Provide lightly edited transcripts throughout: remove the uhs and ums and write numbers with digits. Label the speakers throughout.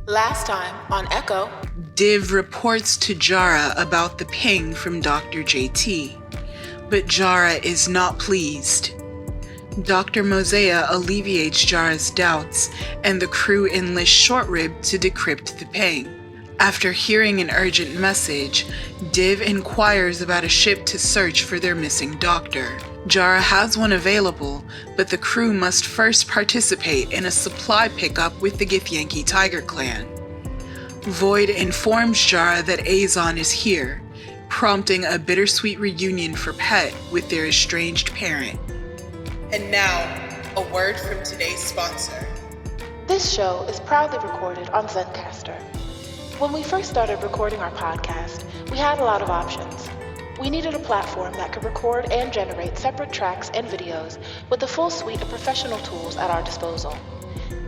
Speaker 1: Last time on Echo,
Speaker 2: Div reports to Jara about the ping from Dr. JT, but Jara is not pleased. Dr. Mozaeya alleviates Jara's doubts, and the crew enlists Short Rib to decrypt the ping. After hearing an urgent message, Div inquires about a ship to search for their missing doctor. Jara has one available, but the crew must first participate in a supply pickup with the Githyanki Tiger Clan. Void informs Jara that Azon is here, prompting a bittersweet reunion for Pet with their estranged parent. And now, a word from today's sponsor.
Speaker 1: This show is proudly recorded on Zencastr. When we first started recording our podcast, we had a lot of options. We needed a platform that could record and generate separate tracks and videos with a full suite of professional tools at our disposal.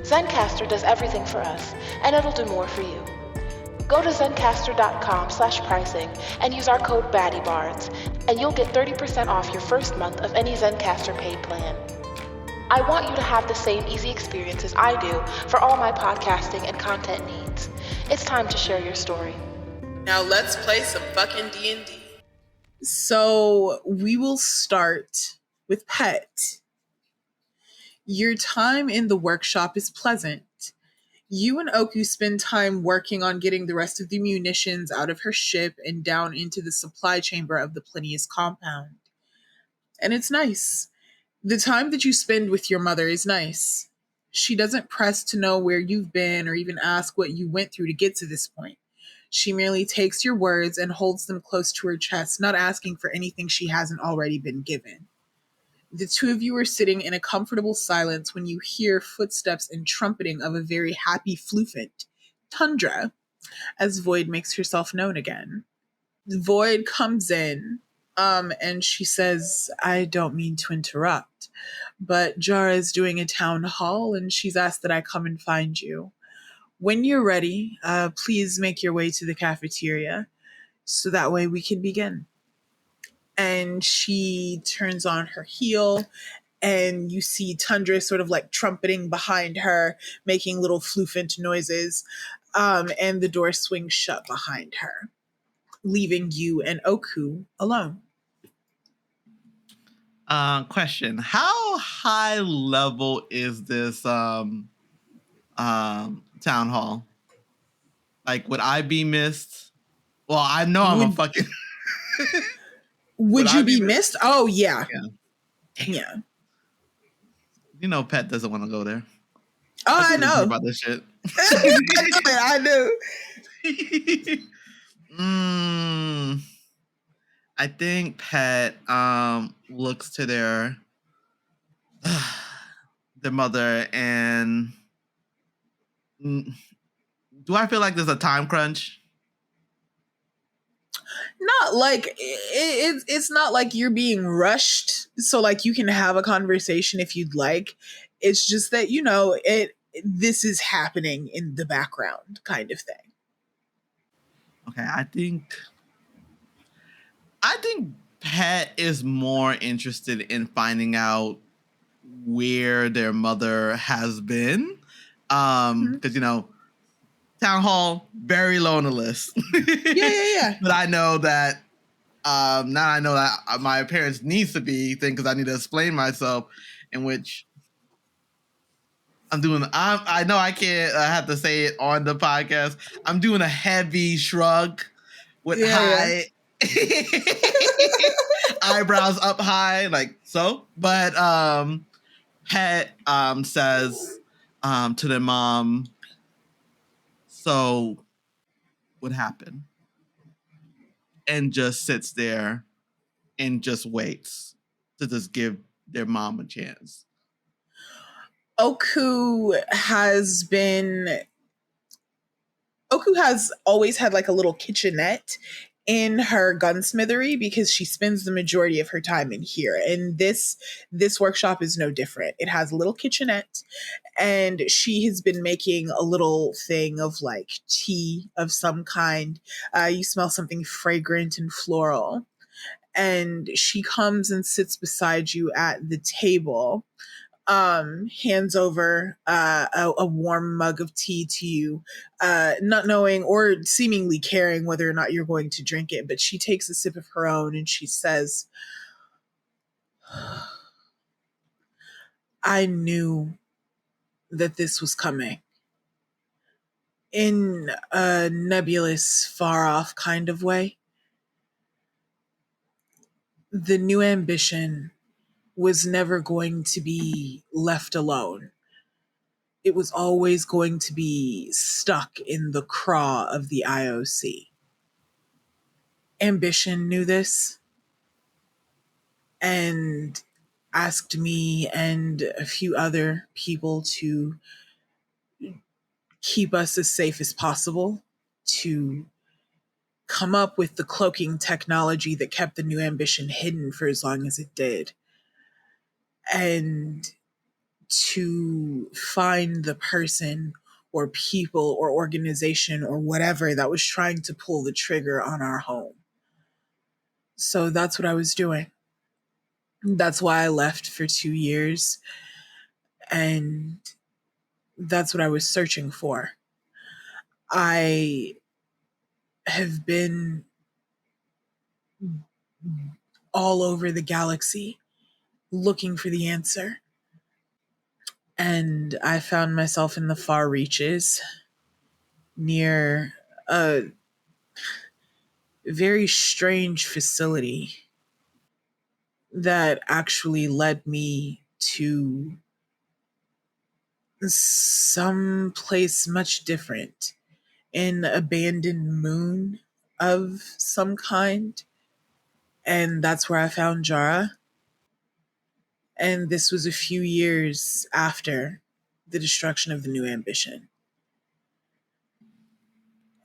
Speaker 1: Zencastr does everything for us, and it'll do more for you. Go to zencastr.com/pricing and use our code BaddieBards, and you'll get 30% off your first month of any Zencastr paid plan. I want you to have the same easy experience as I do for all my podcasting and content needs. It's time to share your story.
Speaker 2: Now let's play some fucking D&D. So we will start with Pet. Your time in the workshop is pleasant. You and Oku spend time working on getting the rest of the munitions out of her ship and down into the supply chamber of the Plinius compound. And it's nice. The time that you spend with your mother is nice. She doesn't press to know where you've been or even ask what you went through to get to this point. She merely takes your words and holds them close to her chest, not asking for anything she hasn't already been given. The two of you are sitting in a comfortable silence when you hear footsteps and trumpeting of a very happy Floofant, Tundra, as Void makes herself known again. Void comes in, and she says, I don't mean to interrupt, but Jara is doing a town hall, and she's asked that I come and find you. When you're ready, please make your way to the cafeteria, so that way we can begin. And she turns on her heel, and you see Tundra sort of like trumpeting behind her, making little floofant noises, and the door swings shut behind her, leaving you and Oku alone.
Speaker 3: Question: how high level is this town hall? Like, would I be missed? Well, I know I'm a fucking.
Speaker 2: Would you be missed? Oh, yeah. Yeah.
Speaker 3: You know, Pet doesn't want to go there.
Speaker 2: Oh, I know.
Speaker 3: About this shit.
Speaker 2: I
Speaker 3: know. I think Pet looks to their mother and do I feel like there's a time crunch?
Speaker 2: Not like it's not like you're being rushed, so like you can have a conversation if you'd like. It's just that, you know, this is happening in the background kind of thing.
Speaker 3: Okay, I think Pet is more interested in finding out where their mother has been. Because you know, town hall, very low on the list.
Speaker 2: Yeah.
Speaker 3: But I know that now I know that my parents needs to be thing because I need to explain myself, in which I'm doing. I know I can't. I have to say it on the podcast. I'm doing a heavy shrug with high eyebrows up high, like so. But Pet says to their mom, so what happened? And just sits there and just waits to just give their mom a chance.
Speaker 2: Oku has always had like a little kitchenette in her gunsmithery because she spends the majority of her time in here. And this workshop is no different. It has a little kitchenette, and she has been making a little thing of like tea of some kind. You smell something fragrant and floral. And she comes and sits beside you at the table. hands over a warm mug of tea to you, not knowing or seemingly caring whether or not you're going to drink it, but she takes a sip of her own and she says, I knew that this was coming. In a nebulous, far-off kind of way. The new ambition was never going to be left alone. It was always going to be stuck in the craw of the IOC. Ambition knew this and asked me and a few other people to keep us as safe as possible, to come up with the cloaking technology that kept the new ambition hidden for as long as it did, and to find the person or people or organization or whatever that was trying to pull the trigger on our home. So that's what I was doing. That's why I left for 2 years, and that's what I was searching for. I have been all over the galaxy looking for the answer. And I found myself in the far reaches near a very strange facility that actually led me to some place much different, an abandoned moon of some kind. And that's where I found Jara. And this was a few years after the destruction of the new ambition.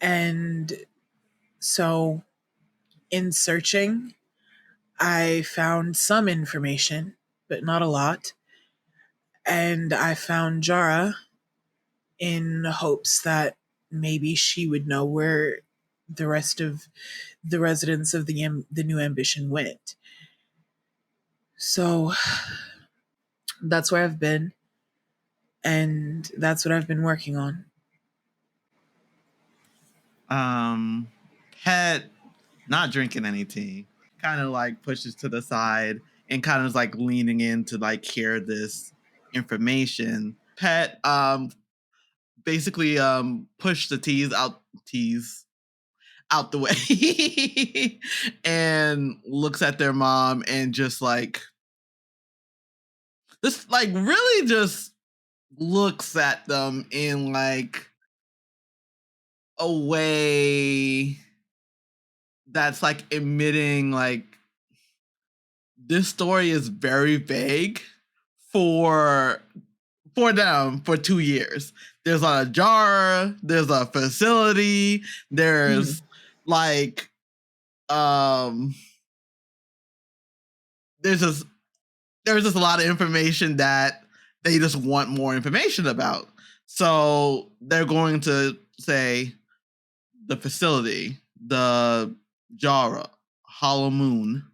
Speaker 2: And so in searching, I found some information, but not a lot. And I found Jara in hopes that maybe she would know where the rest of the residents of the new ambition went. So that's where I've been, and that's what I've been working on.
Speaker 3: Pet not drinking any tea, kind of like pushes to the side and kind of like leaning in to like hear this information. Pet basically push the teas out the way and looks at their mom and just like really just looks at them in like a way that's like emitting like this story is very vague for them for 2 years. There's a jar, there's a facility, there's like there's just a lot of information that they just want more information about. So they're going to say the facility, the Jara, Hollow Moon.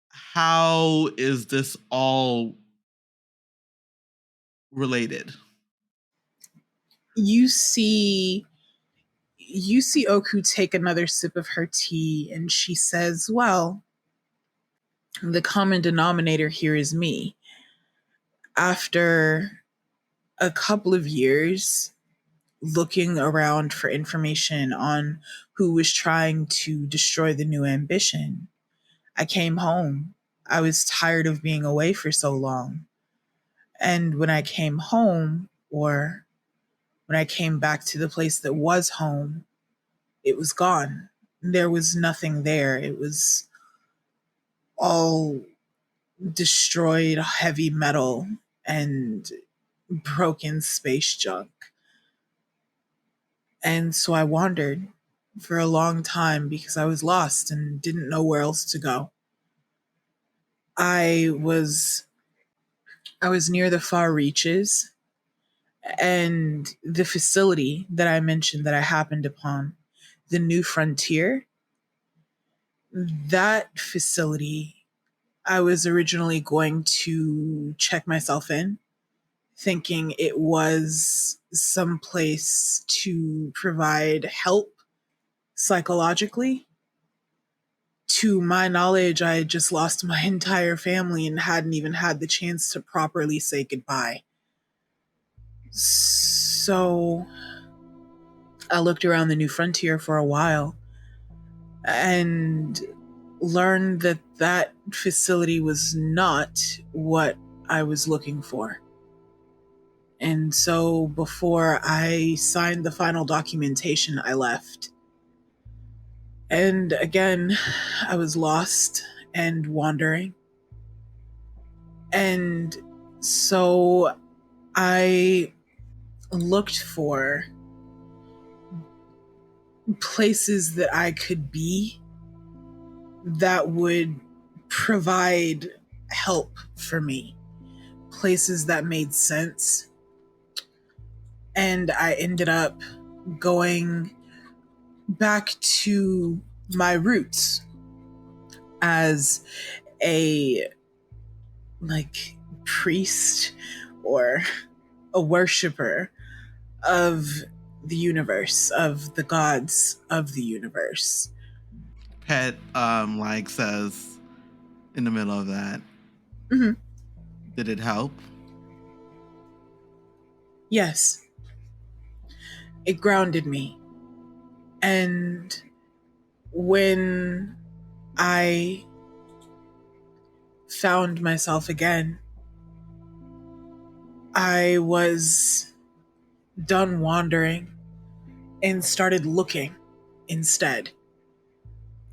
Speaker 3: How is this all related?
Speaker 2: You see Oku take another sip of her tea, and she says, well, the common denominator here is me. After a couple of years looking around for information on who was trying to destroy the new ambition, I came home. I was tired of being away for so long. And when I came home, or when I came back to the place that was home, it was gone. There was nothing there. It was all destroyed heavy metal and broken space junk. And so I wandered for a long time because I was lost and didn't know where else to go. I was near the far reaches, and the facility that I mentioned that I happened upon, the New Frontier, that facility I was originally going to check myself in, thinking it was some place to provide help psychologically. To my knowledge, I had just lost my entire family and hadn't even had the chance to properly say goodbye. So I looked around the New Frontier for a while and learned that that facility was not what I was looking for. And so before I signed the final documentation, I left. And again, I was lost and wandering. And so I looked for places that I could be that would provide help for me, places that made sense. And I ended up going back to my roots as a priest or a worshiper of the universe, of the gods of the universe.
Speaker 3: Pet says in the middle of that,
Speaker 2: Mm-hmm.
Speaker 3: Did it help?
Speaker 2: Yes. It grounded me. And when I found myself again, I was done wandering and started looking instead.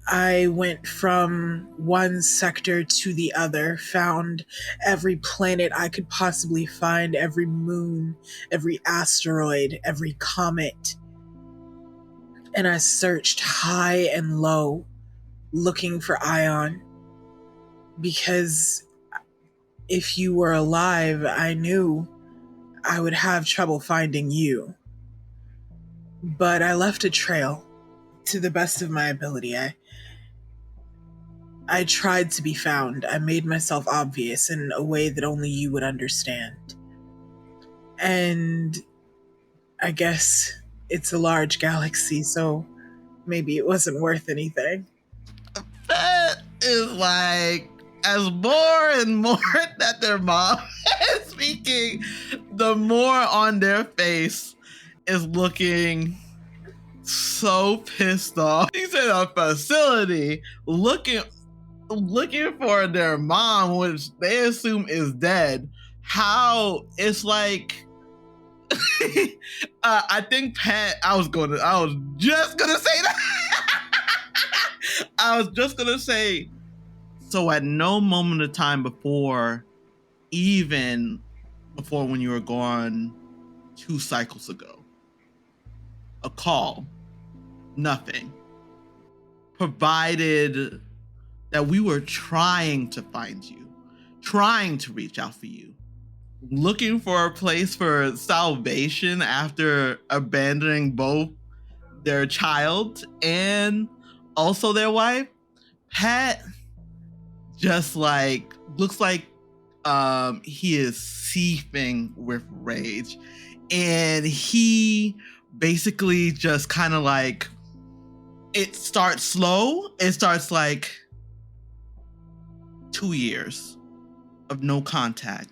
Speaker 2: I went from one sector to the other, found every planet I could possibly find, every moon, every asteroid, every comet. And I searched high and low, looking for Ion. Because if you were alive, I knew I would have trouble finding you. But I left a trail to the best of my ability. I tried to be found. I made myself obvious in a way that only you would understand. And I guess it's a large galaxy, so maybe it wasn't worth anything.
Speaker 3: That is like, as more and more that their mom is speaking, the more on their face is looking so pissed off. He's in a facility looking for their mom, which they assume is dead. How it's like I think Pat, I was just gonna say that. I was just gonna say, so at no moment of time before, even before when you were gone 2 cycles ago, a call, nothing, provided that we were trying to find you, trying to reach out for you, looking for a place for salvation after abandoning both their child and also their wife. Pat just looks like he is seething with rage, and he basically just kind of it starts slow. It starts 2 years of no contact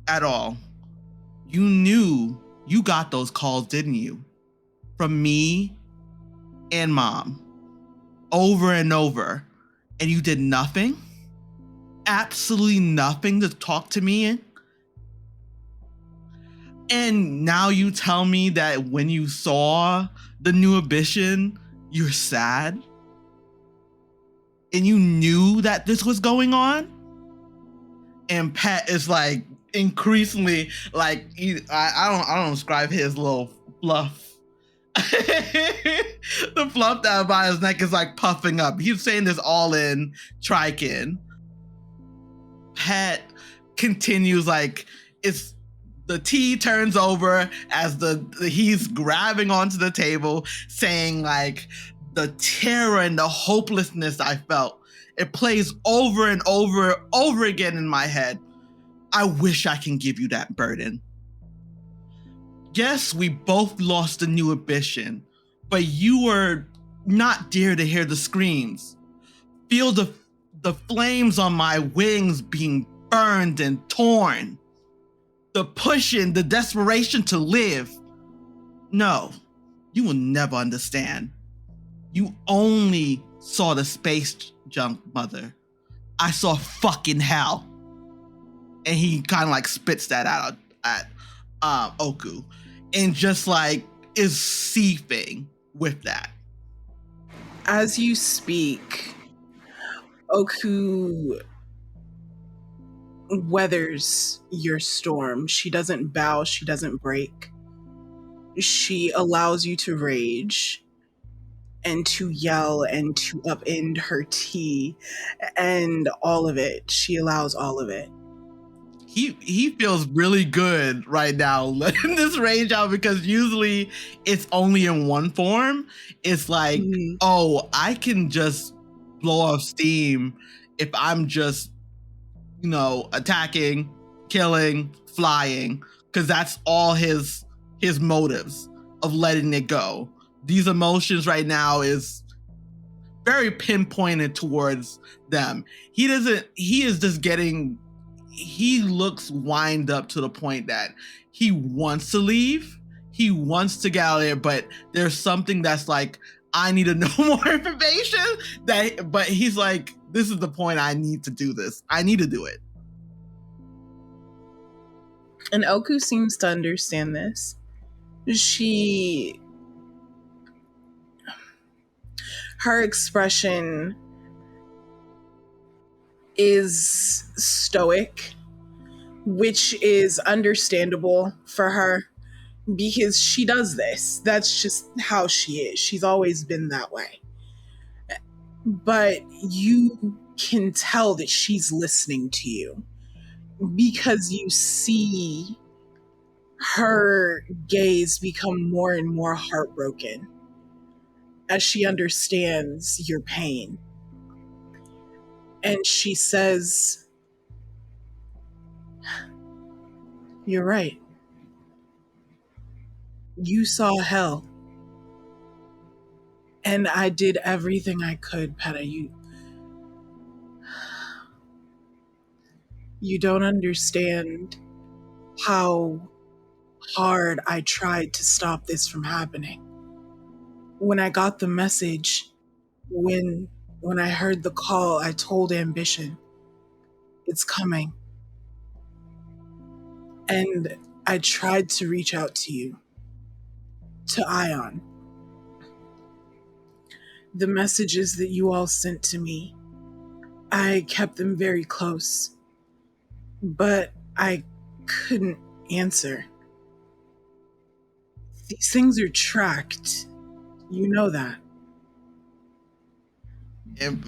Speaker 3: at all. You knew you got those calls, didn't you? From me and Mom over and over, and you did nothing? Absolutely nothing to talk to me? And now you tell me that when you saw the new ambition, you're sad? And you knew that this was going on? And Pat is increasingly I don't describe his little fluff. The fluff that by his neck is puffing up. He's saying this all in Trikin. Pat continues it's the tea turns over as he's grabbing onto the table, saying the terror and the hopelessness I felt It plays over and over again in my head. I wish I can give you that burden. Yes, we both lost a new ambition, but you were not there to hear the screams. Feel the flames on my wings being burned and torn. The pushing, the desperation to live. No, you will never understand. You only saw the space junk, Mother. I saw fucking hell. And he kind of like spits that out at Oku and just like is seething with that.
Speaker 2: As you speak, Oku weathers your storm. She doesn't bow, she doesn't break. She allows you to rage and to yell and to upend her tea and all of it. She allows all of it.
Speaker 3: He feels really good right now letting this rage out, because usually it's only in one form. It's like, oh, I can just blow off steam if I'm just, attacking, killing, flying, because that's all his motives of letting it go. These emotions right now is very pinpointed towards them. He looks wind up to the point that he wants to leave. He wants to get out of there, but there's something that's like, I need to know more information. But he's like, this is the point. I need to do this. I need to do it.
Speaker 2: And Oku seems to understand this. Her expression is stoic, which is understandable for her because she does this. That's just how she is. She's always been that way. But you can tell that she's listening to you because you see her gaze become more and more heartbroken as she understands your pain. And she says, "You're right. You saw hell. And I did everything I could, Peta. You don't understand how hard I tried to stop this from happening. When I got the message, when I heard the call, I told Ambition, it's coming. And I tried to reach out to you, to Ion. The messages that you all sent to me, I kept them very close, but I couldn't answer. These things are tracked. You know that.
Speaker 3: And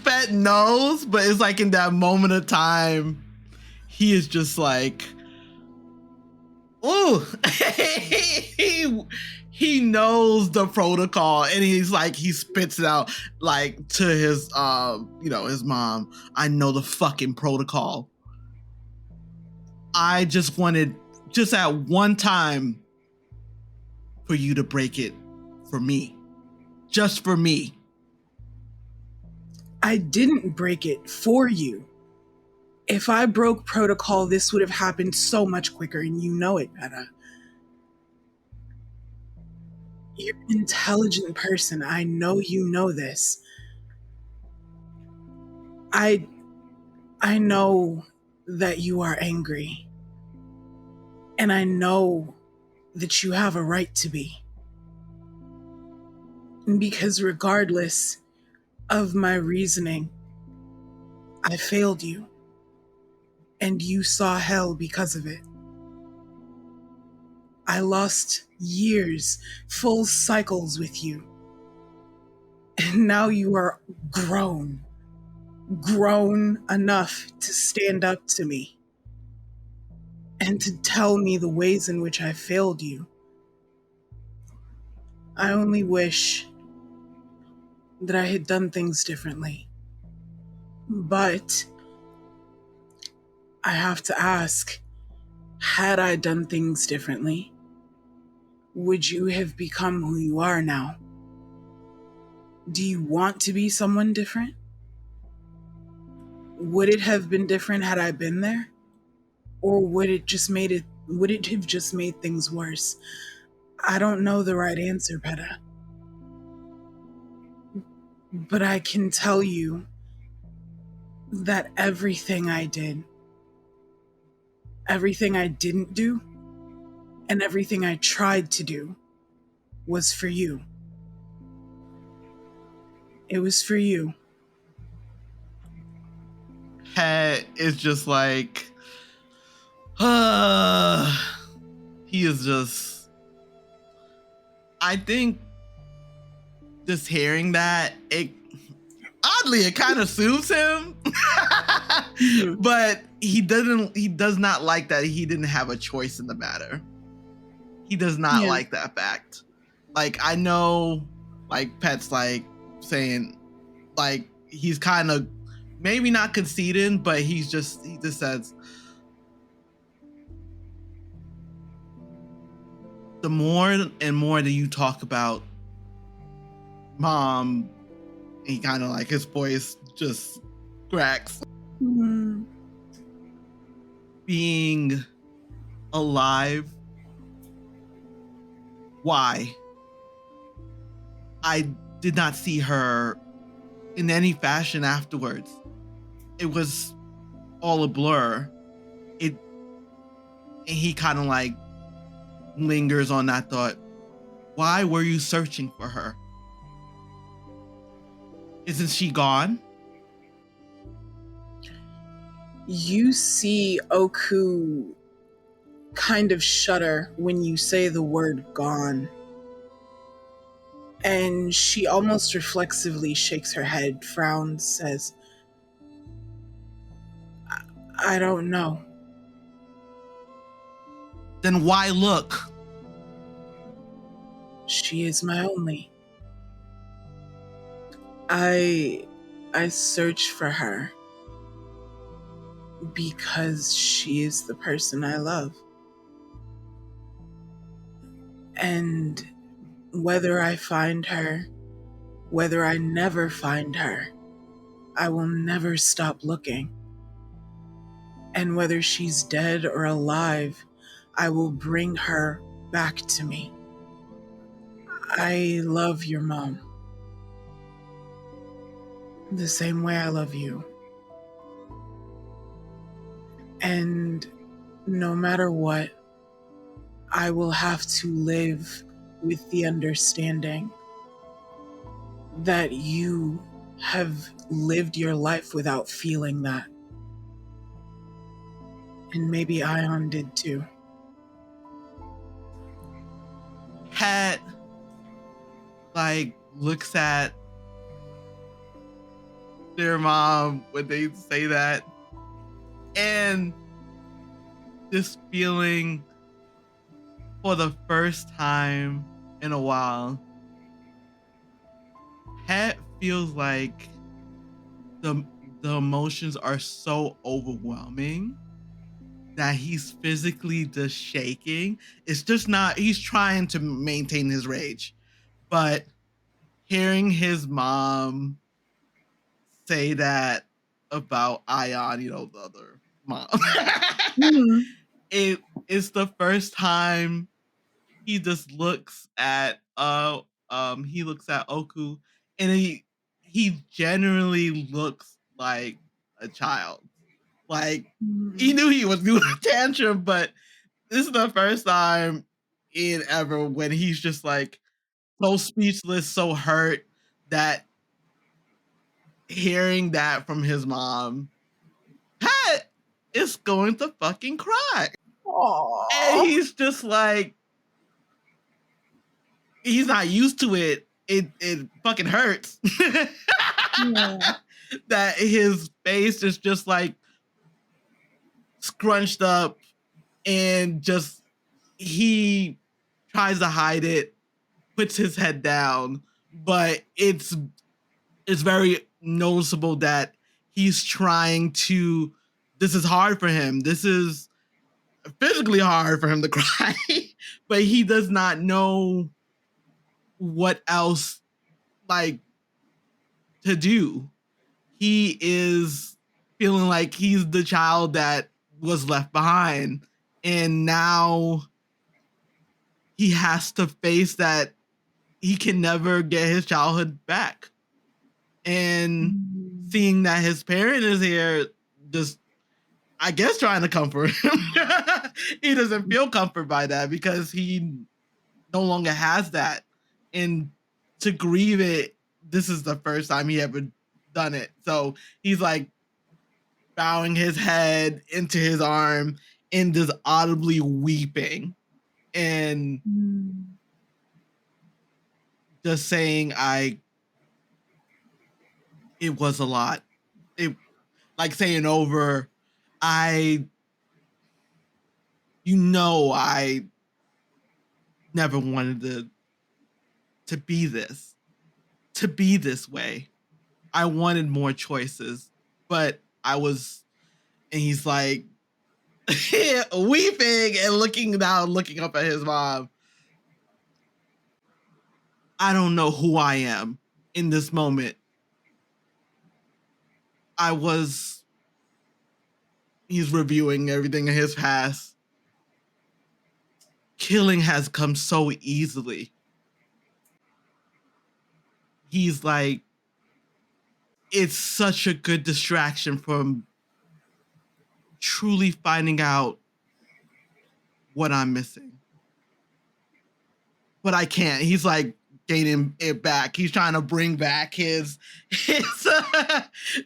Speaker 3: Pet knows, but it's like in that moment of time, he is just like, ooh, he knows the protocol, and he's like, he spits it out like to his, his mom. I know the fucking protocol. I just wanted, just at one time, for you to break it for me, just for me.
Speaker 2: I didn't break it for you. If I broke protocol, this would have happened so much quicker, and you know it, Peta. You're an intelligent person. I know you know this. I know that you are angry. And I know that you have a right to be. Because regardless of my reasoning, I failed you. And you saw hell because of it. I lost years, full cycles with you. And now you are grown enough to stand up to me and to tell me the ways in which I failed you. I only wish that I had done things differently. But I have to ask, had I done things differently, would you have become who you are now? Do you want to be someone different? Would it have been different had I been there? Or would it have just made things worse? I don't know the right answer, Peta. But I can tell you that everything I did, everything I didn't do, and everything I tried to do was for you. It was for you.
Speaker 3: Het is just like, he is just, I think just hearing that, it kind of soothes him. But he does not like that he didn't have a choice in the matter. He does not like that fact. Like, I know, like, Pet's like saying, like, he's kind of maybe not conceding, but he just says, the more and more that you talk about Mom, he kind of like, his voice just cracks.
Speaker 2: Mm-hmm.
Speaker 3: Being alive. Why? I did not see her in any fashion afterwards. It was all a blur. And he kind of like lingers on that thought. Why were you searching for her? Isn't she gone?
Speaker 2: You see Oku kind of shudder when you say the word gone. And she almost reflexively shakes her head, frowns, says, I don't know.
Speaker 3: Then why look?
Speaker 2: She is my only. I search for her because she is the person I love. And whether I find her, whether I never find her, I will never stop looking. And whether she's dead or alive, I will bring her back to me. I love your mom the same way I love you. And no matter what, I will have to live with the understanding that you have lived your life without feeling that. And maybe Ion did too.
Speaker 3: Het like looks at their mom when they say that, and this feeling for the first time in a while, Het feels like the emotions are so overwhelming that he's physically just shaking. It's just not, he's trying to maintain his rage, but hearing his mom say that about Ion, you know, the other mom, it's the first time he just looks at Oku, and he generally looks like a child. Like, he knew he was doing a tantrum, but this is the first time in ever when he's just like so speechless, so hurt, that hearing that from his mom, Pat is going to fucking cry.
Speaker 2: Aww.
Speaker 3: And he's just like, he's not used to it. It fucking hurts.
Speaker 2: Yeah.
Speaker 3: That his face is just like scrunched up, and just, he tries to hide it, puts his head down, but it's very noticeable that he's trying to, this is hard for him. This is physically hard for him to cry, but he does not know what else like to do. He is feeling like he's the child that was left behind, and now he has to face that he can never get his childhood back. And seeing that his parent is here, just, I guess, trying to comfort him. He doesn't feel comforted by that because he no longer has that. And to grieve it, this is the first time he ever done it. So he's like bowing his head into his arm and just audibly weeping and just saying, it was a lot. It, like, saying over, I never wanted to be this way. I wanted more choices, but I was, and he's like weeping and looking up at his mom. I don't know who I am in this moment. He's reviewing everything in his past. Killing has come so easily. He's like, it's such a good distraction from truly finding out what I'm missing. But I can't. He's like gaining it back. He's trying to bring back his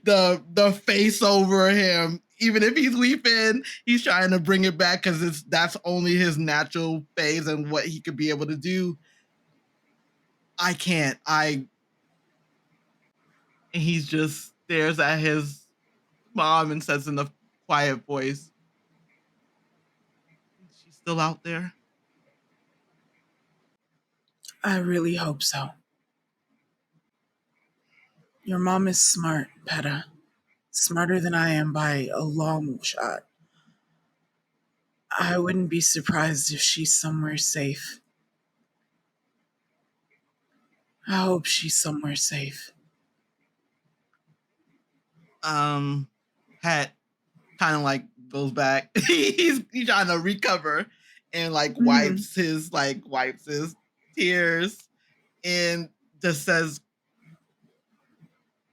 Speaker 3: the face over him. Even if he's weeping, he's trying to bring it back because that's only his natural phase and what he could be able to do. I can't. And he just stares at his mom and says in a quiet voice, "She's still out there?"
Speaker 2: I really hope so. Your mom is smart, Peta. Smarter than I am by a long shot. I wouldn't be surprised if she's somewhere safe. I hope she's somewhere safe.
Speaker 3: Pat kind of like goes back. he's trying to recover and like wipes his tears and just says,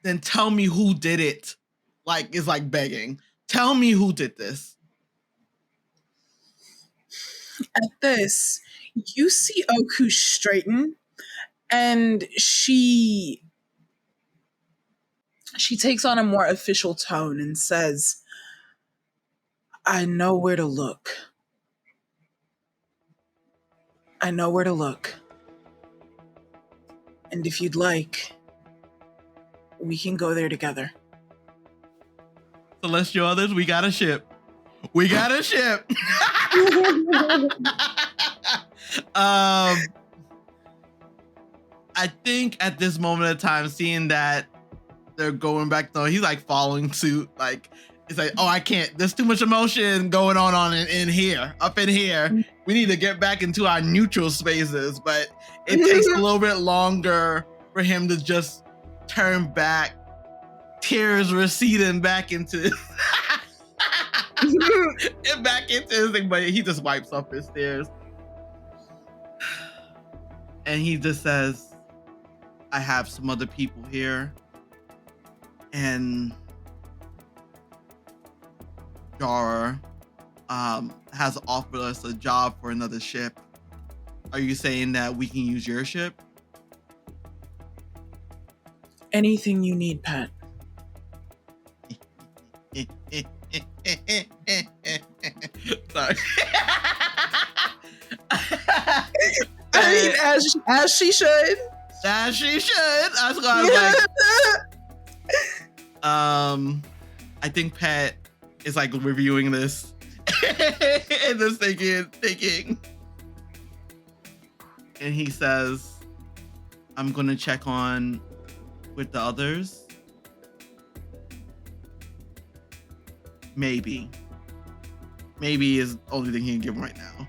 Speaker 3: "Then tell me who did it." Like, is like begging, "Tell me who did this."
Speaker 2: At this, you see Oku straighten, and she takes on a more official tone and says, "I know where to look. I know where to look. And if you'd like, we can go there together."
Speaker 3: Celestial others, we got a ship. I think at this moment of time, seeing that they're going back, though, he's like following suit. Like, it's like, oh, I can't. There's too much emotion going on in here, up in here. We need to get back into our neutral spaces, but it takes a little bit longer for him to just turn back. Tears receding back into his thing, but he just wipes off his tears. And he just says, "I have some other people here, and Jara has offered us a job for another ship. Are you saying that we can use your ship?"
Speaker 2: Anything you need, Pat.
Speaker 3: Sorry.
Speaker 2: I mean, as she should.
Speaker 3: As she should. That's what I was like. I think Pat is like reviewing this and just thinking. And he says, "I'm gonna check on with the others. maybe is the only thing he can give right now.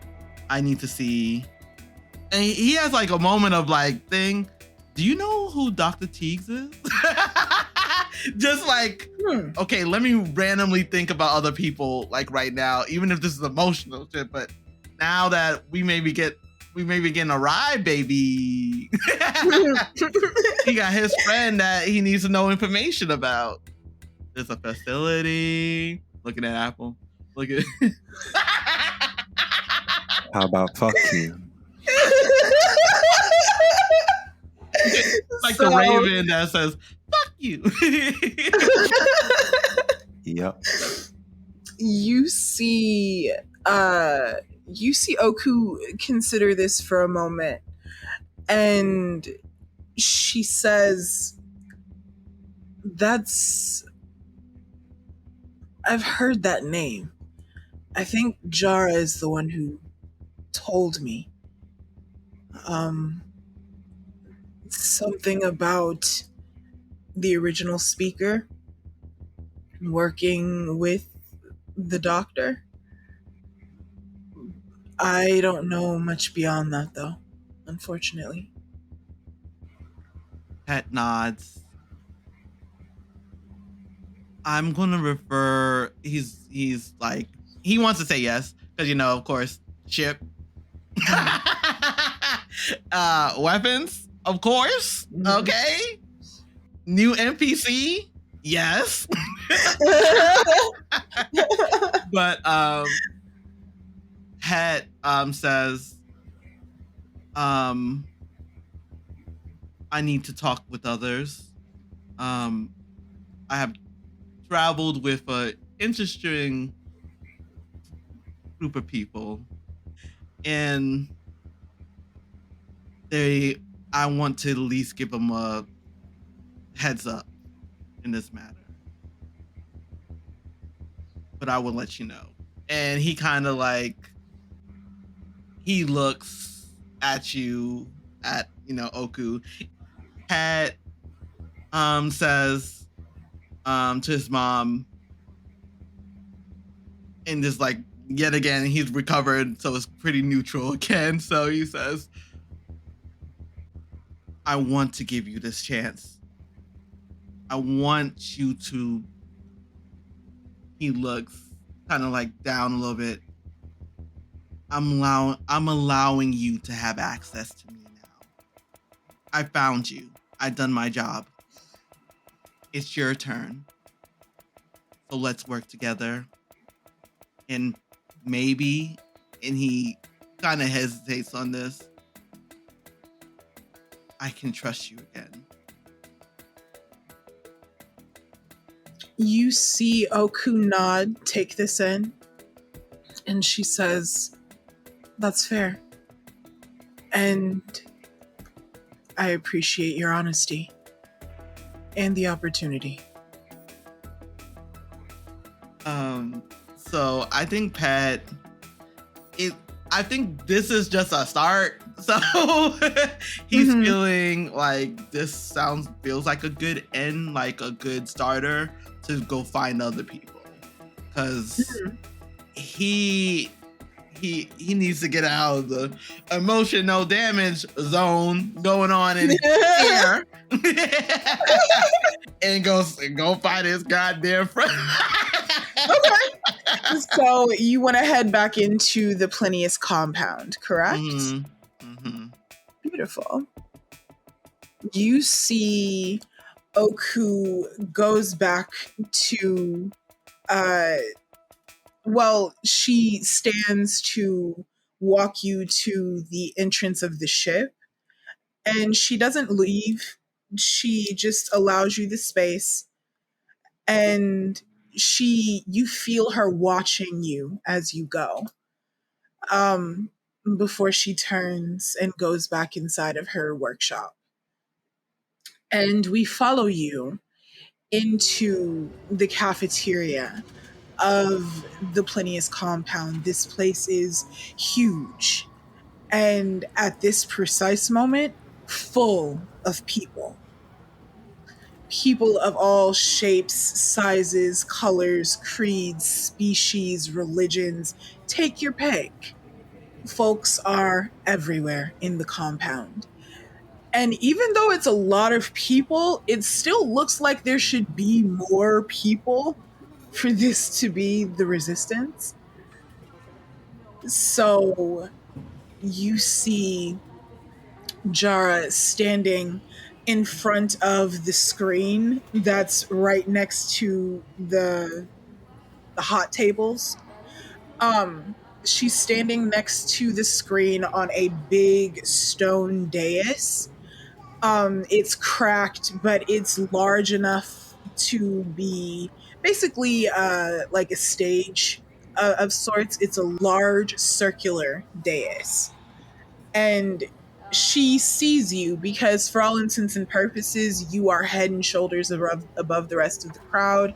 Speaker 3: I need to see. And he has like a moment of like thing. Do you know who Dr. Teagues is? Just like, okay, let me randomly think about other people like right now, even if this is emotional shit. But now that we may be getting a ride, baby. He got his friend that he needs to know information about. There's a facility. Looking at Apple. Look at.
Speaker 4: How about fuck you?
Speaker 3: Like the raven that says "fuck you."
Speaker 4: Yep.
Speaker 2: You see Oku consider this for a moment, and she says, I've heard that name. I think Jara is the one who told me. Something about the original speaker working with the doctor. I don't know much beyond that, though, unfortunately.
Speaker 3: Pet nods. I'm gonna refer. He's like, he wants to say yes because, you know, of course, ship. Weapons, of course. Okay. New NPC, yes. But Het says, I need to talk with others. I have traveled with an interesting group of people, and I want to at least give them a heads up in this matter, but I will let you know. And he kind of like, he looks at you, at, you know, Oku. Het says to his mom, and just like, yet again, he's recovered, so it's pretty neutral again. So he says, I want to give you this chance. I want you to. He looks kind of like down a little bit. I'm allowing you to have access to me now. I found you. I've done my job. It's your turn. So let's work together. And maybe, and he kind of hesitates on this, I can trust you again.
Speaker 2: You see Oku nod, take this in, and she says, that's fair. And I appreciate your honesty and the opportunity.
Speaker 3: So I think Pat, I think this is just a start. So he's feeling like this feels like a good end, like a good starter to go find other people, because he needs to get out of the emotional damage zone going on in here and go find his goddamn friend.
Speaker 2: Okay. So you want to head back into the Plinius compound, correct? Beautiful. You see Oku goes back to, she stands to walk you to the entrance of the ship, and she doesn't leave. She just allows you the space, and you feel her watching you as you go, before she turns and goes back inside of her workshop. And we follow you into the cafeteria of the Plinius compound. This place is huge, and at this precise moment, full of people. People of all shapes, sizes, colors, creeds, species, religions, take your pick. Folks are everywhere in the compound. And even though it's a lot of people, it still looks like there should be more people for this to be the resistance. So you see Jara standing in front of the screen that's right next to the hot tables. She's standing next to the screen on a big stone dais. It's cracked, but it's large enough to be basically like a stage of sorts. It's a large circular dais. And she sees you because, for all intents and purposes, you are head and shoulders above the rest of the crowd.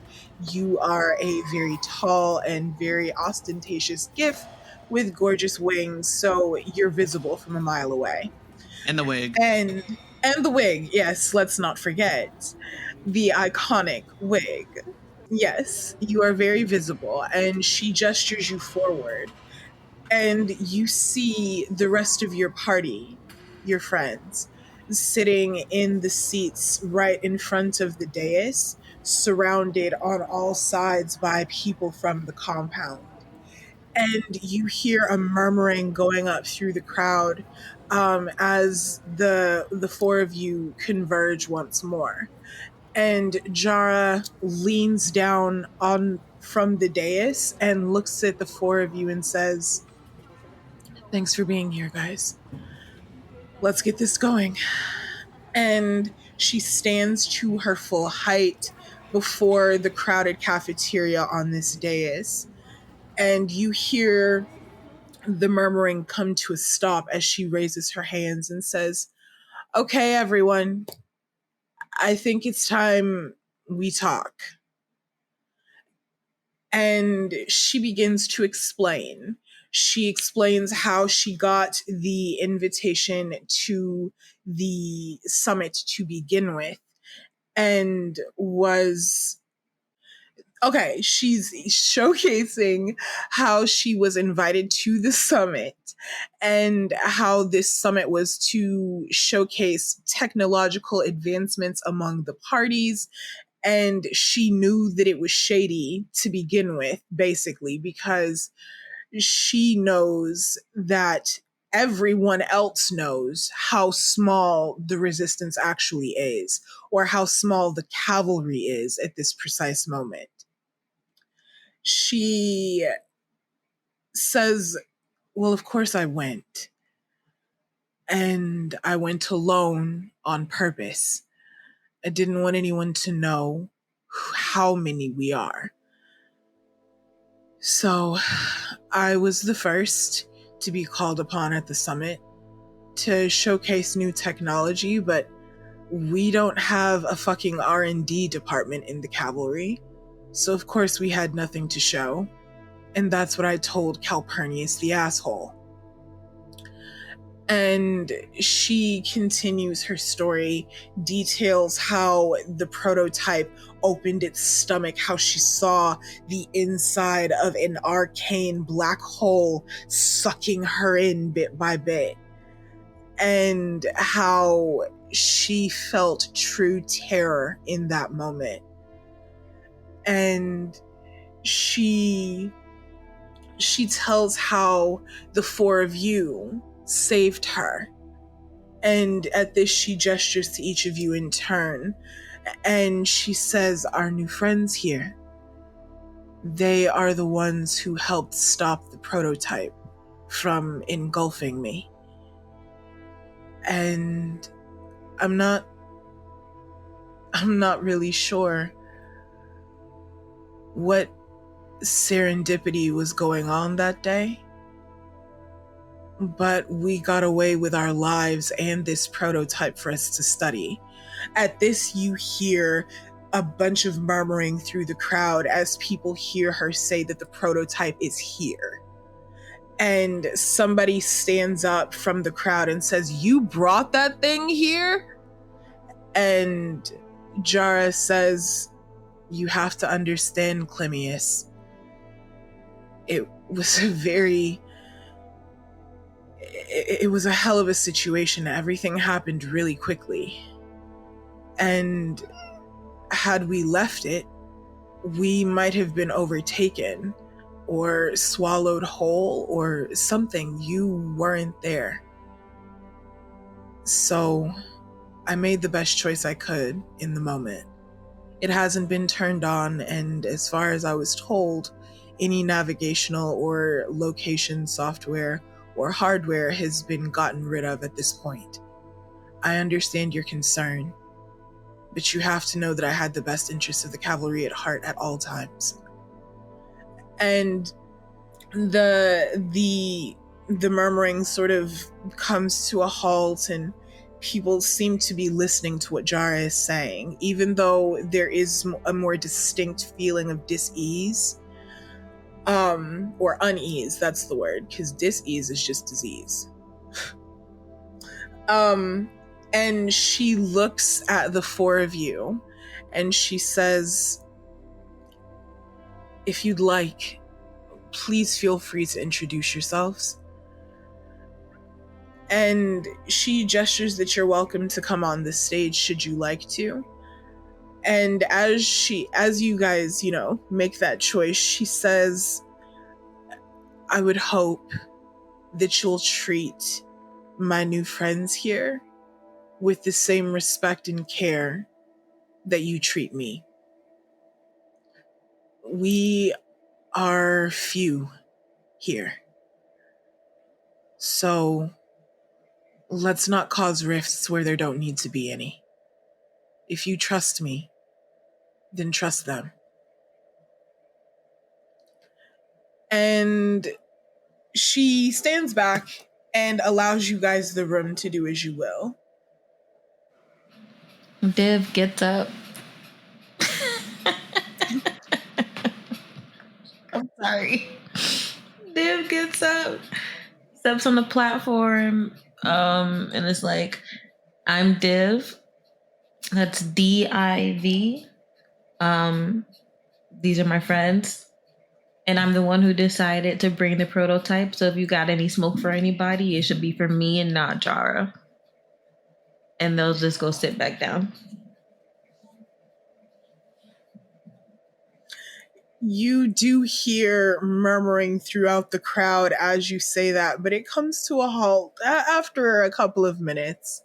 Speaker 2: You are a very tall and very ostentatious gift with gorgeous wings, so you're visible from a mile away.
Speaker 3: And the wig.
Speaker 2: And the wig, yes, let's not forget the iconic wig. Yes, you are very visible, and she gestures you forward. And you see the rest of your party, your friends, sitting in the seats right in front of the dais, surrounded on all sides by people from the compound. And you hear a murmuring going up through the crowd as the four of you converge once more. And Jara leans down on from the dais and looks at the four of you and says, "Thanks for being here, guys. Let's get this going." And she stands to her full height before the crowded cafeteria on this dais. And you hear the murmuring come to a stop as she raises her hands and says, "Okay, everyone, I think it's time we talk." And she begins to explain. She explains how she got the invitation to the summit to begin with and was okay, she's showcasing how she was invited to the summit and how this summit was to showcase technological advancements among the parties. And she knew that it was shady to begin with, basically, because she knows that everyone else knows how small the resistance actually is, or how small the cavalry is at this precise moment. She says, "Well, of course I went. And I went alone on purpose. I didn't want anyone to know how many we are. So I was the first to be called upon at the summit to showcase new technology, but we don't have a fucking R&D department in the cavalry. So of course we had nothing to show. And that's what I told Calpurnius the asshole." And she continues her story, details how the prototype opened its stomach, how she saw the inside of an arcane black hole sucking her in bit by bit, and how she felt true terror in that moment. And she tells how the four of you saved her. And at this, she gestures to each of you in turn. And she says, "Our new friends here, they are the ones who helped stop the prototype from engulfing me. And I'm not really sure what serendipity was going on that day, but we got away with our lives and this prototype for us to study." At this, you hear a bunch of murmuring through the crowd as people hear her say that the prototype is here. And somebody stands up from the crowd and says, "You brought that thing here?" And Jara says, "You have to understand, Clemius. It was it was a hell of a situation. Everything happened really quickly. And had we left it, we might have been overtaken or swallowed whole or something. You weren't there. So I made the best choice I could in the moment. It hasn't been turned on, and as far as I was told, any navigational or location software or hardware has been gotten rid of at this point. I understand your concern, but you have to know that I had the best interests of the cavalry at heart at all times." And the murmuring sort of comes to a halt, and people seem to be listening to what Jara is saying, even though there is a more distinct feeling of dis-ease, or unease, that's the word, because dis-ease is just disease. And she looks at the four of you and she says, "If you'd like, please feel free to introduce yourselves." And she gestures that you're welcome to come on the stage should you like to. And as you guys, make that choice, she says, "I would hope that you'll treat my new friends here with the same respect and care that you treat me. We are few here. So let's not cause rifts where there don't need to be any. If you trust me, then trust them." And she stands back and allows you guys the room to do as you will.
Speaker 5: Div gets up. I'm sorry. Div gets up, steps on the platform, and it's like, "I'm Div. That's DIV. These are my friends. And I'm the one who decided to bring the prototype. So if you got any smoke for anybody, it should be for me and not Jara." And they'll just go sit back down.
Speaker 2: You do hear murmuring throughout the crowd as you say that, but it comes to a halt after a couple of minutes.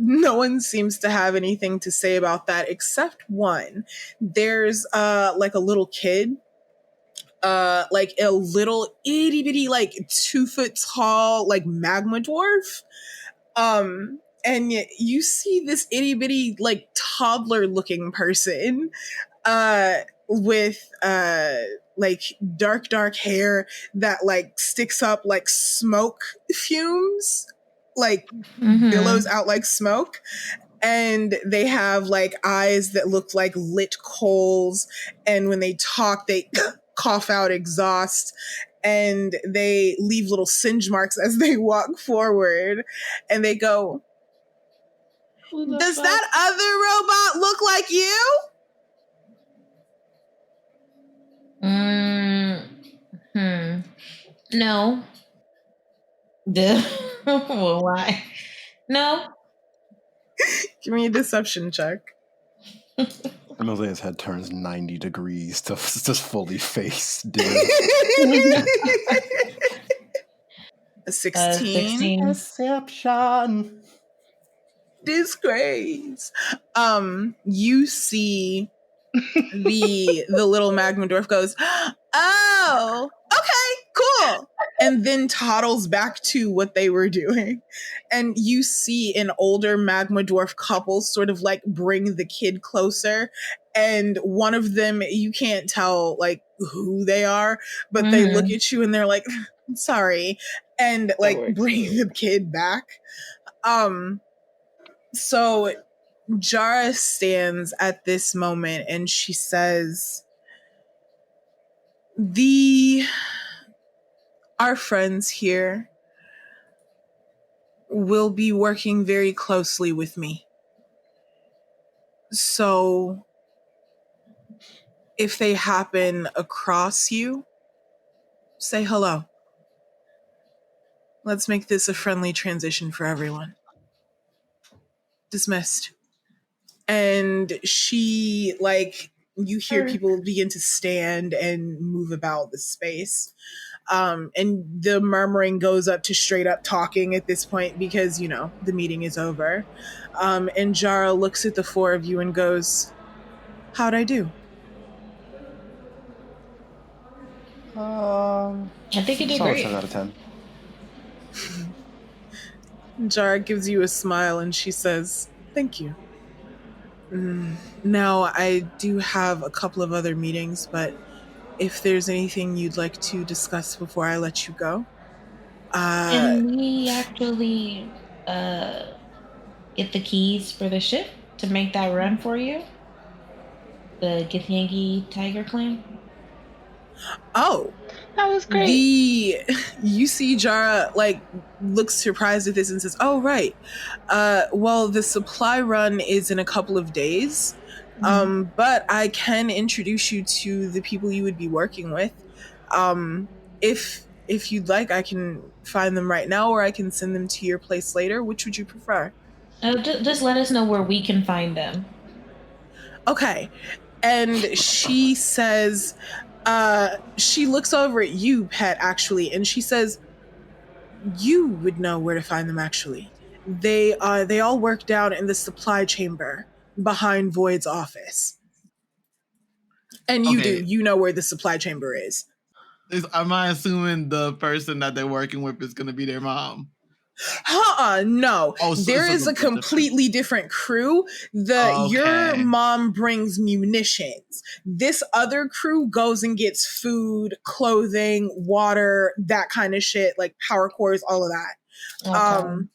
Speaker 2: No one seems to have anything to say about that except one. There's like a little kid, like a little itty bitty, like 2 foot tall, like magma dwarf. And you see this itty bitty, like toddler looking person, with like dark hair that like sticks up like smoke fumes, like billows out like smoke. And they have like eyes that look like lit coals, and when they talk they cough out exhaust, and they leave little singe marks as they walk forward, and they go, "Does that other robot look like you?"
Speaker 5: No. Well, why? No.
Speaker 2: Give me a deception check.
Speaker 4: Mozaeya's head turns 90 degrees to just fully face Div.
Speaker 2: A 16.
Speaker 4: Deception.
Speaker 2: Disgrace. You see the little magma dwarf goes, "Oh, okay, cool," and then toddles back to what they were doing. And you see an older magma dwarf couple sort of like bring the kid closer, and one of them, you can't tell like who they are, but they look at you and they're like, "Sorry," and like bring the kid back. So Jara stands at this moment and she says, our friends here will be working very closely with me So if they happen across you, say hello. Let's make this a friendly transition for everyone. Dismissed. And she, like, you hear people begin to stand and move about the space. And the murmuring goes up to straight up talking at this point because, you know, the meeting is over. And Jara looks at the four of you and goes, how'd I do?
Speaker 5: I think you did
Speaker 4: solid
Speaker 5: great.
Speaker 4: 10 out of 10.
Speaker 2: Jara gives you a smile and she says, thank you. Now, I do have a couple of other meetings, but if there's anything you'd like to discuss before I let you go.
Speaker 5: Can we actually get the keys for the ship to make that run for you? The Githyanki Tiger Clan?
Speaker 2: Oh,
Speaker 1: That was great.
Speaker 2: You see Jara, like, looks surprised at this and says, oh, right. Well, the supply run is in a couple of days. But I can introduce you to the people you would be working with. If you'd like, I can find them right now, or I can send them to your place later. Which would you prefer?
Speaker 5: Just let us know where we can find them.
Speaker 2: Okay. And she says, she looks over at you, Pet, actually, and she says, you would know where to find them, actually. They all work down in the supply chamber behind Void's office. And you do. You know where the supply chamber is.
Speaker 3: Am I assuming the person that they're working with is going to be their mom?
Speaker 2: No.
Speaker 3: Oh,
Speaker 2: there is a completely different crew. Your mom brings munitions. This other crew goes and gets food, clothing, water, that kind of shit, like power cores, all of that.
Speaker 5: Okay.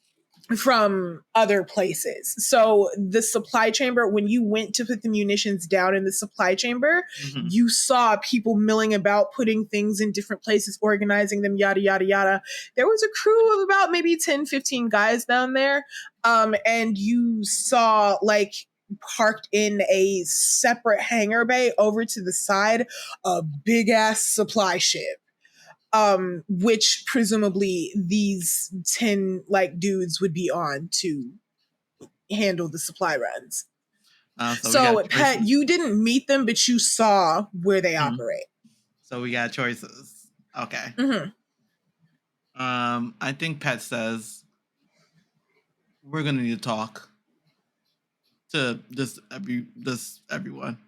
Speaker 2: From other places. So the supply chamber, when you went to put the munitions down in the supply chamber, you saw people milling about, putting things in different places, organizing them, yada, yada, yada. There was a crew of about maybe 10, 15 guys down there. And you saw, like, parked in a separate hangar bay over to the side, a big ass supply ship. Which presumably these 10 like dudes would be on to handle the supply runs. So Pat, you didn't meet them, but you saw where they operate.
Speaker 3: So we got choices. Okay. I think Pat says we're gonna need to talk to everyone.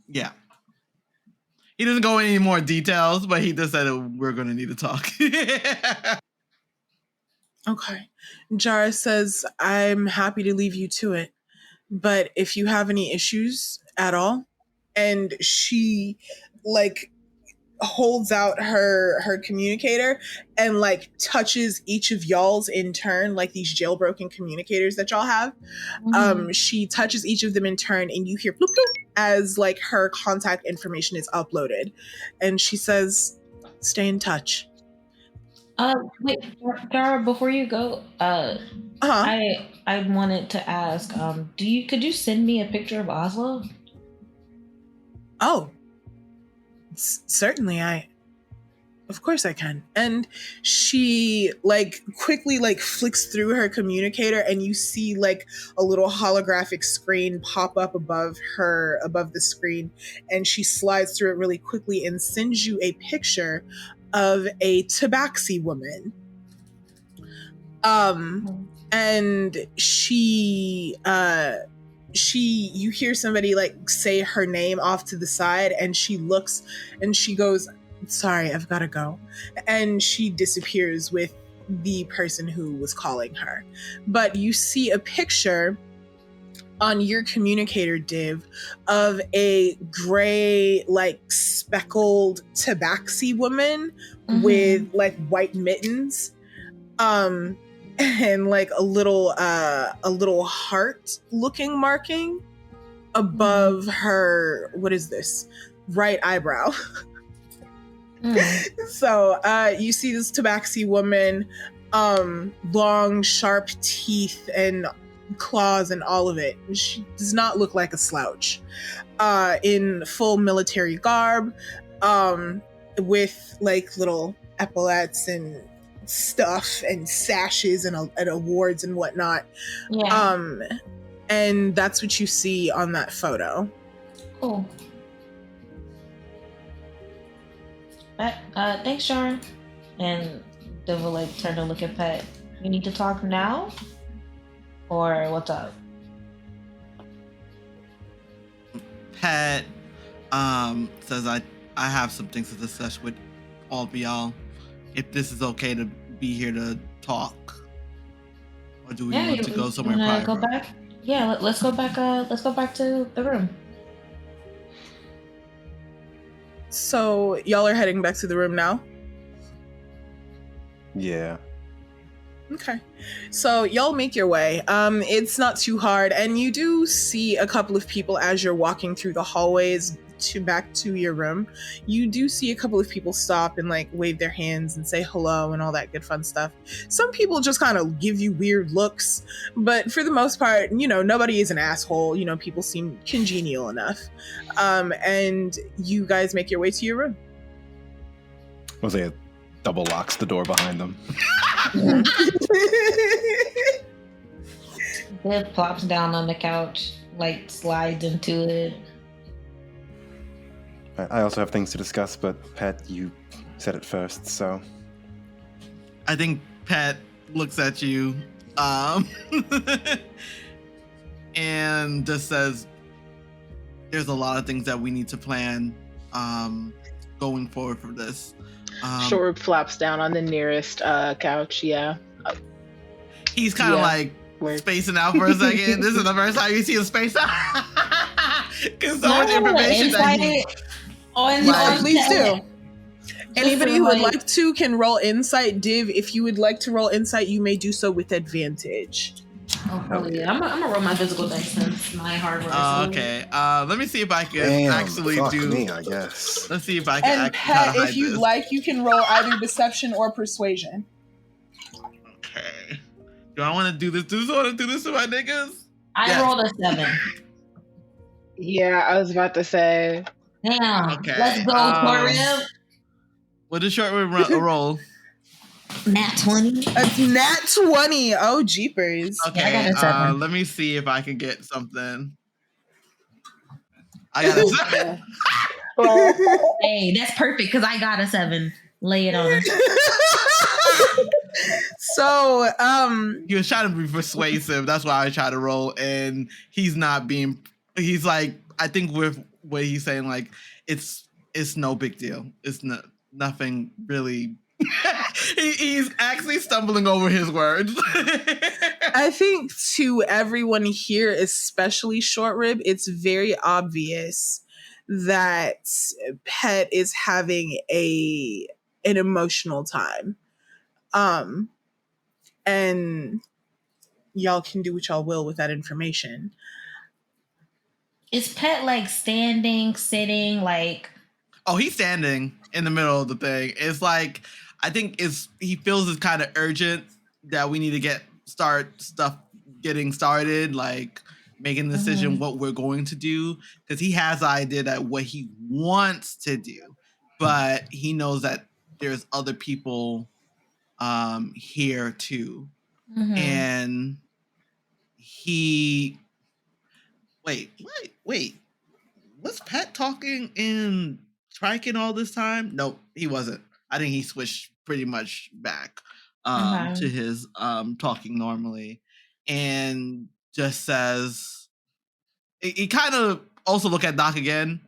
Speaker 3: Yeah. He doesn't go into any more details, but he just said we're going to need to talk.
Speaker 2: Okay. Jara says, I'm happy to leave you to it, but if you have any issues at all, and she, like, holds out her communicator and, like, touches each of y'all's in turn, like these jailbroken communicators that y'all have. She touches each of them in turn, and you hear bloop, bloop, as, like, her contact information is uploaded. And she says, stay in touch.
Speaker 5: Wait, Dara, before you go, I wanted to ask, could you send me a picture of Oslo?
Speaker 2: Oh, certainly. Of course I can. And she, like, quickly, like, flicks through her communicator, and you see, like, a little holographic screen pop up above the screen, and she slides through it really quickly and sends you a picture of a tabaxi woman. And you hear somebody, like, say her name off to the side, and she looks and she goes, sorry, I've got to go. And she disappears with the person who was calling her. But you see a picture on your communicator, Div, of a gray, like, speckled tabaxi woman with, like, white mittens. And, like, a little heart looking marking above her, what is this? Right eyebrow. So you see this tabaxi woman. long, sharp teeth and claws and all of it. She does not look like a slouch. In full military garb, with like little epaulets and stuff and sashes and awards and whatnot.
Speaker 5: Yeah.
Speaker 2: And that's what you see on that photo.
Speaker 5: Cool. Thanks, Sharon. And Div will like turn to look at Pet. You need to talk now? Or what's up?
Speaker 3: Pet says I have some things to discuss with all of y'all. If this is okay to be here to talk, or do we want to go somewhere private?
Speaker 5: Go back? Yeah, let's go back. Let's go back to the room.
Speaker 2: So y'all are heading back to the room now?
Speaker 4: Yeah.
Speaker 2: Okay. So y'all make your way. It's not too hard, and you do see a couple of people as you're walking through the hallways back to your room. You do see a couple of people stop and like wave their hands and say hello and all that good fun stuff. Some people just kind of give you weird looks, but for the most part, nobody is an asshole. People seem congenial enough. And you guys make your way to your room.
Speaker 4: Mozaeya double locks the door behind them.
Speaker 5: Viv plops down on the couch, like slides into it.
Speaker 4: I also have things to discuss, but Pet, you said it first, so.
Speaker 3: I think Pet looks at you and just says, there's a lot of things that we need to plan going forward for this.
Speaker 6: Short flops down on the nearest couch, yeah.
Speaker 3: He's kind of like spacing out for a second. This is the first time you see him space out. Because so much information that he...
Speaker 2: Please do. Anybody who would like to can roll insight. Div, if you would like to roll insight, you may do so with advantage.
Speaker 5: Oh yeah, I'm gonna roll my physical dice since my hardware.
Speaker 3: Okay. Let me see if I can actually do.
Speaker 4: Me, I guess.
Speaker 3: Let's see if I can.
Speaker 2: And Pet, if you'd like, you can roll either deception or persuasion.
Speaker 3: Okay. Do I want to do this? Do I want to do this to my niggas?
Speaker 5: I rolled a 7.
Speaker 6: Yeah, I was about to say.
Speaker 5: Damn.
Speaker 3: Okay.
Speaker 5: Let's go, Rib.
Speaker 3: What does Short Rib roll?
Speaker 5: Nat 20.
Speaker 2: It's Nat 20. Oh, jeepers.
Speaker 3: Okay.
Speaker 5: I got a 7.
Speaker 3: Let me see if I can get something. I got a 7.
Speaker 5: Hey, that's perfect because I got a 7. Lay it on her.
Speaker 2: So,
Speaker 3: he was trying to be persuasive. That's why I tried to roll, and he's not being. He's like, I think with what he's saying, like it's no big deal. It's nothing really. He's actually stumbling over his words.
Speaker 2: I think to everyone here, especially Short Rib, it's very obvious that Pet is having an emotional time. And y'all can do what y'all will with that information.
Speaker 5: Is Pet like standing, sitting, like?
Speaker 3: Oh, he's standing in the middle of the thing. It's like, I think he feels it's kind of urgent that we need to getting started, like making the decision what we're going to do, because he has the idea that what he wants to do, but he knows that there's other people here too. And he wait, was Pet talking in Triton all this time? Nope, he wasn't. I think he switched pretty much back to his talking normally, and just says he kind of also look at Doc again.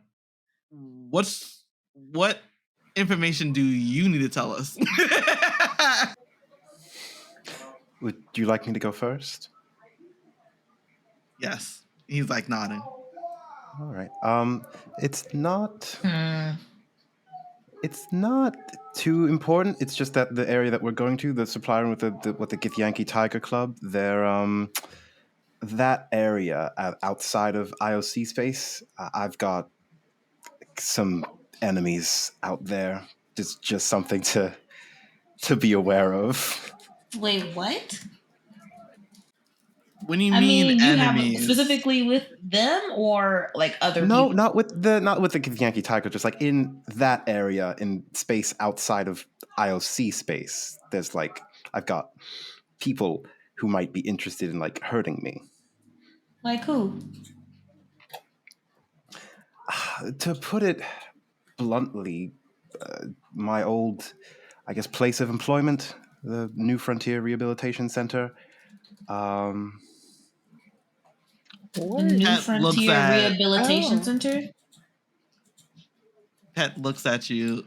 Speaker 3: What information do you need to tell us?
Speaker 4: Would you like me to go first?
Speaker 3: Yes. He's like nodding.
Speaker 4: All right. It's not too important. It's just that the area that we're going to, the supply room with the Githyanki Tiger Club, they're that area outside of IOC space. I've got some enemies out there. It's just something to be aware of.
Speaker 5: Wait, what?
Speaker 3: When you
Speaker 5: I mean, you
Speaker 3: enemies,
Speaker 5: have specifically with them or like other
Speaker 4: No,
Speaker 5: people?
Speaker 4: not with the Githyanki tiger. Just like in that area, in space outside of IOC space, there's like I've got people who might be interested in like hurting me.
Speaker 5: Like who?
Speaker 4: To put it bluntly, my old, I guess, place of employment, the New Frontier Rehabilitation Center.
Speaker 5: The
Speaker 6: What?
Speaker 5: New
Speaker 3: Pet looks
Speaker 5: Frontier
Speaker 3: at-
Speaker 5: Rehabilitation
Speaker 6: Oh.
Speaker 5: Center?
Speaker 3: Pet looks at you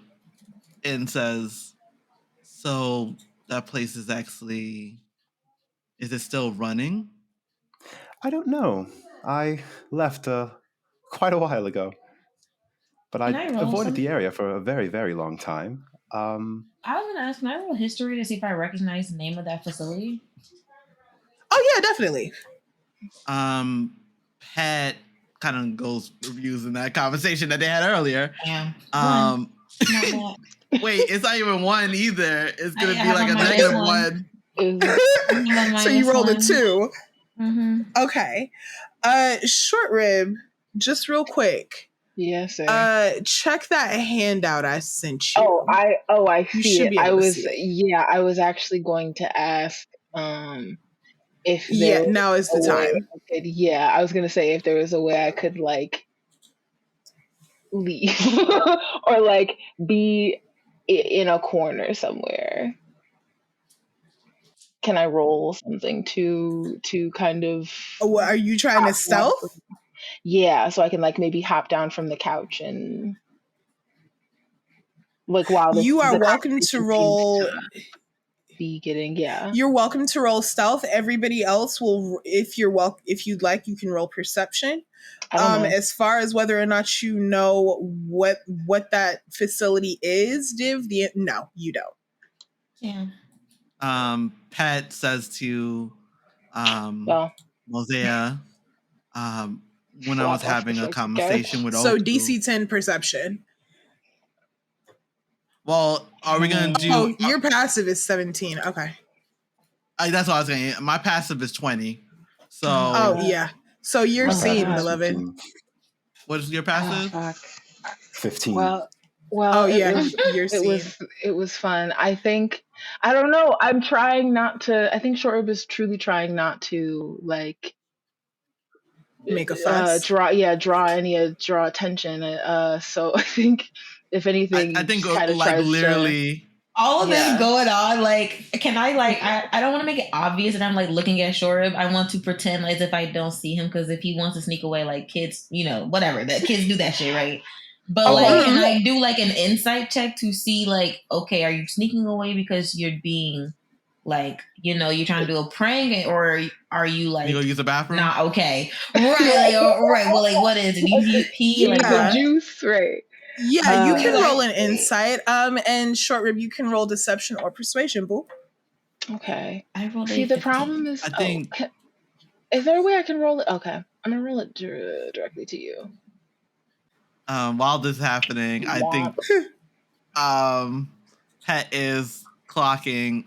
Speaker 3: and says, "So that place is actually, is it still running?"
Speaker 4: I don't know. I left quite a while ago, but
Speaker 5: Can
Speaker 4: I
Speaker 5: I roll
Speaker 4: avoided
Speaker 5: some?
Speaker 4: the area for a very, very long time.
Speaker 5: I was gonna ask, can I roll history to see if I recognize the name of that facility?
Speaker 2: Oh yeah, definitely.
Speaker 3: Pet kind of goes reviews in that conversation that they had earlier.
Speaker 5: Damn.
Speaker 3: Um,
Speaker 5: Not bad.
Speaker 3: wait, it's not even one either. It's gonna
Speaker 5: I
Speaker 3: be
Speaker 5: have
Speaker 3: like
Speaker 5: a
Speaker 3: a
Speaker 5: minus
Speaker 3: negative
Speaker 5: one.
Speaker 3: one.
Speaker 2: So you rolled a
Speaker 5: -1.
Speaker 2: 2.
Speaker 5: Mm-hmm.
Speaker 2: Okay. Short Rib, just real quick.
Speaker 6: Yes, sir.
Speaker 2: Check that handout I sent you.
Speaker 6: I
Speaker 2: You
Speaker 6: see
Speaker 2: should
Speaker 6: it.
Speaker 2: be able to see it.
Speaker 6: I was actually going to ask if there
Speaker 2: Yeah,
Speaker 6: was
Speaker 2: now is the
Speaker 6: a way
Speaker 2: time.
Speaker 6: I could, I was gonna say if there was a way I could like leave or like be in a corner somewhere. Can I roll something to kind of
Speaker 2: What, are you trying to
Speaker 6: hop down
Speaker 2: stealth?
Speaker 6: from- Yeah, so I can like maybe hop down from the couch and like while
Speaker 2: You are
Speaker 6: the
Speaker 2: welcome to
Speaker 6: conversation seems
Speaker 2: roll.
Speaker 6: to be getting
Speaker 2: You're welcome to roll stealth. Everybody else will, if you'd like, you can roll perception.
Speaker 6: I don't know.
Speaker 2: As far as whether or not you know what that facility is, Div, no, you don't.
Speaker 5: Yeah.
Speaker 3: Pet says to
Speaker 6: Well,
Speaker 3: Mozaeya, when I
Speaker 6: flop
Speaker 3: was
Speaker 6: off
Speaker 3: having
Speaker 6: the
Speaker 3: a
Speaker 6: fucking
Speaker 3: conversation
Speaker 6: couch.
Speaker 3: with
Speaker 2: So
Speaker 3: Oku.
Speaker 2: DC 10 perception.
Speaker 3: Well, are we gonna do?
Speaker 2: Oh, your passive is 17. Okay.
Speaker 3: That's what I was saying. My passive is 20. So,
Speaker 2: Oh yeah. So you're
Speaker 6: Oh,
Speaker 2: seen,
Speaker 6: God.
Speaker 2: beloved.
Speaker 3: what is your
Speaker 6: Oh,
Speaker 3: passive?
Speaker 6: fuck.
Speaker 4: 15.
Speaker 6: Well,
Speaker 2: Oh
Speaker 6: it
Speaker 2: yeah,
Speaker 6: was
Speaker 2: you're seen.
Speaker 6: it was fun. I think I don't know. I'm trying not to. I think Short Rib is truly trying not to like
Speaker 2: Make a fuss.
Speaker 6: draw attention. So I think if anything,
Speaker 3: I think
Speaker 6: just kind of
Speaker 3: like
Speaker 6: tries
Speaker 3: literally.
Speaker 5: All of
Speaker 6: Yeah.
Speaker 5: this going on, like, can I like? I don't want to make it obvious that I'm like looking at Shorib. I want to pretend as if I don't see him because if he wants to sneak away, like kids, whatever. That kids do that shit, right? But like, can I do like an insight check to see like, okay, are you sneaking away because you're being like, you're trying to do a prank, or are you like,
Speaker 3: You go use the bathroom?
Speaker 5: nah, okay, right, like, right. Well, like, what is it? You pee, like,
Speaker 6: the juice, right?
Speaker 2: Yeah, you can roll an insight. And Short Rib, you can roll deception or persuasion, boo.
Speaker 6: Okay.
Speaker 5: I rolled
Speaker 6: See,
Speaker 5: a
Speaker 6: the
Speaker 5: 15.
Speaker 6: problem is,
Speaker 3: I think.
Speaker 6: is there a way I can roll it? Okay, I'm gonna roll it directly to you.
Speaker 3: While this is happening, I think Pet is clocking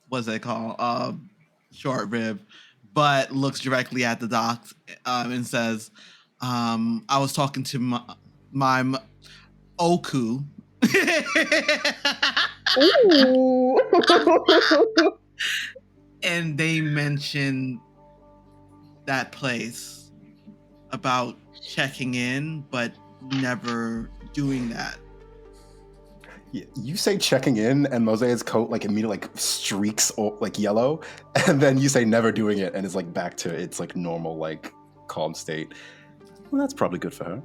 Speaker 3: what's it called? Short Rib, but looks directly at the docs and says, I was talking to my Oku.
Speaker 6: Ooh.
Speaker 3: And they mentioned that place about checking in, but never doing that.
Speaker 4: You say checking in, and Mozaeya's coat like immediately like streaks like yellow, and then you say never doing it, and it's like back to its like normal like calm state. Well, that's probably good for her.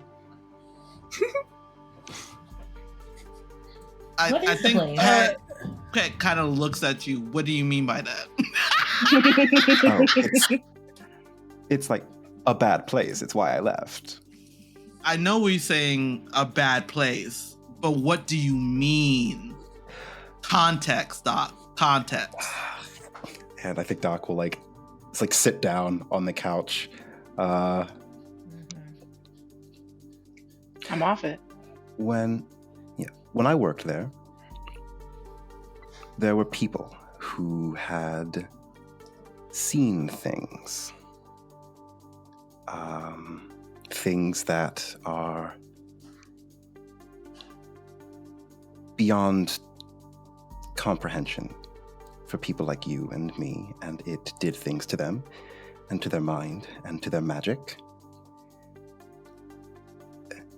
Speaker 3: I think Pet kind of looks at you. What do you mean by that?
Speaker 4: It's like a bad place. It's why I left.
Speaker 3: I know we're saying a bad place, but what do you mean? Context, Doc. Context.
Speaker 4: And I think Doc will like sit down on the couch.
Speaker 6: I'm off it.
Speaker 4: When I worked there, there were people who had seen things. Things that are beyond comprehension for people like you and me, and it did things to them, and to their mind, and to their magic.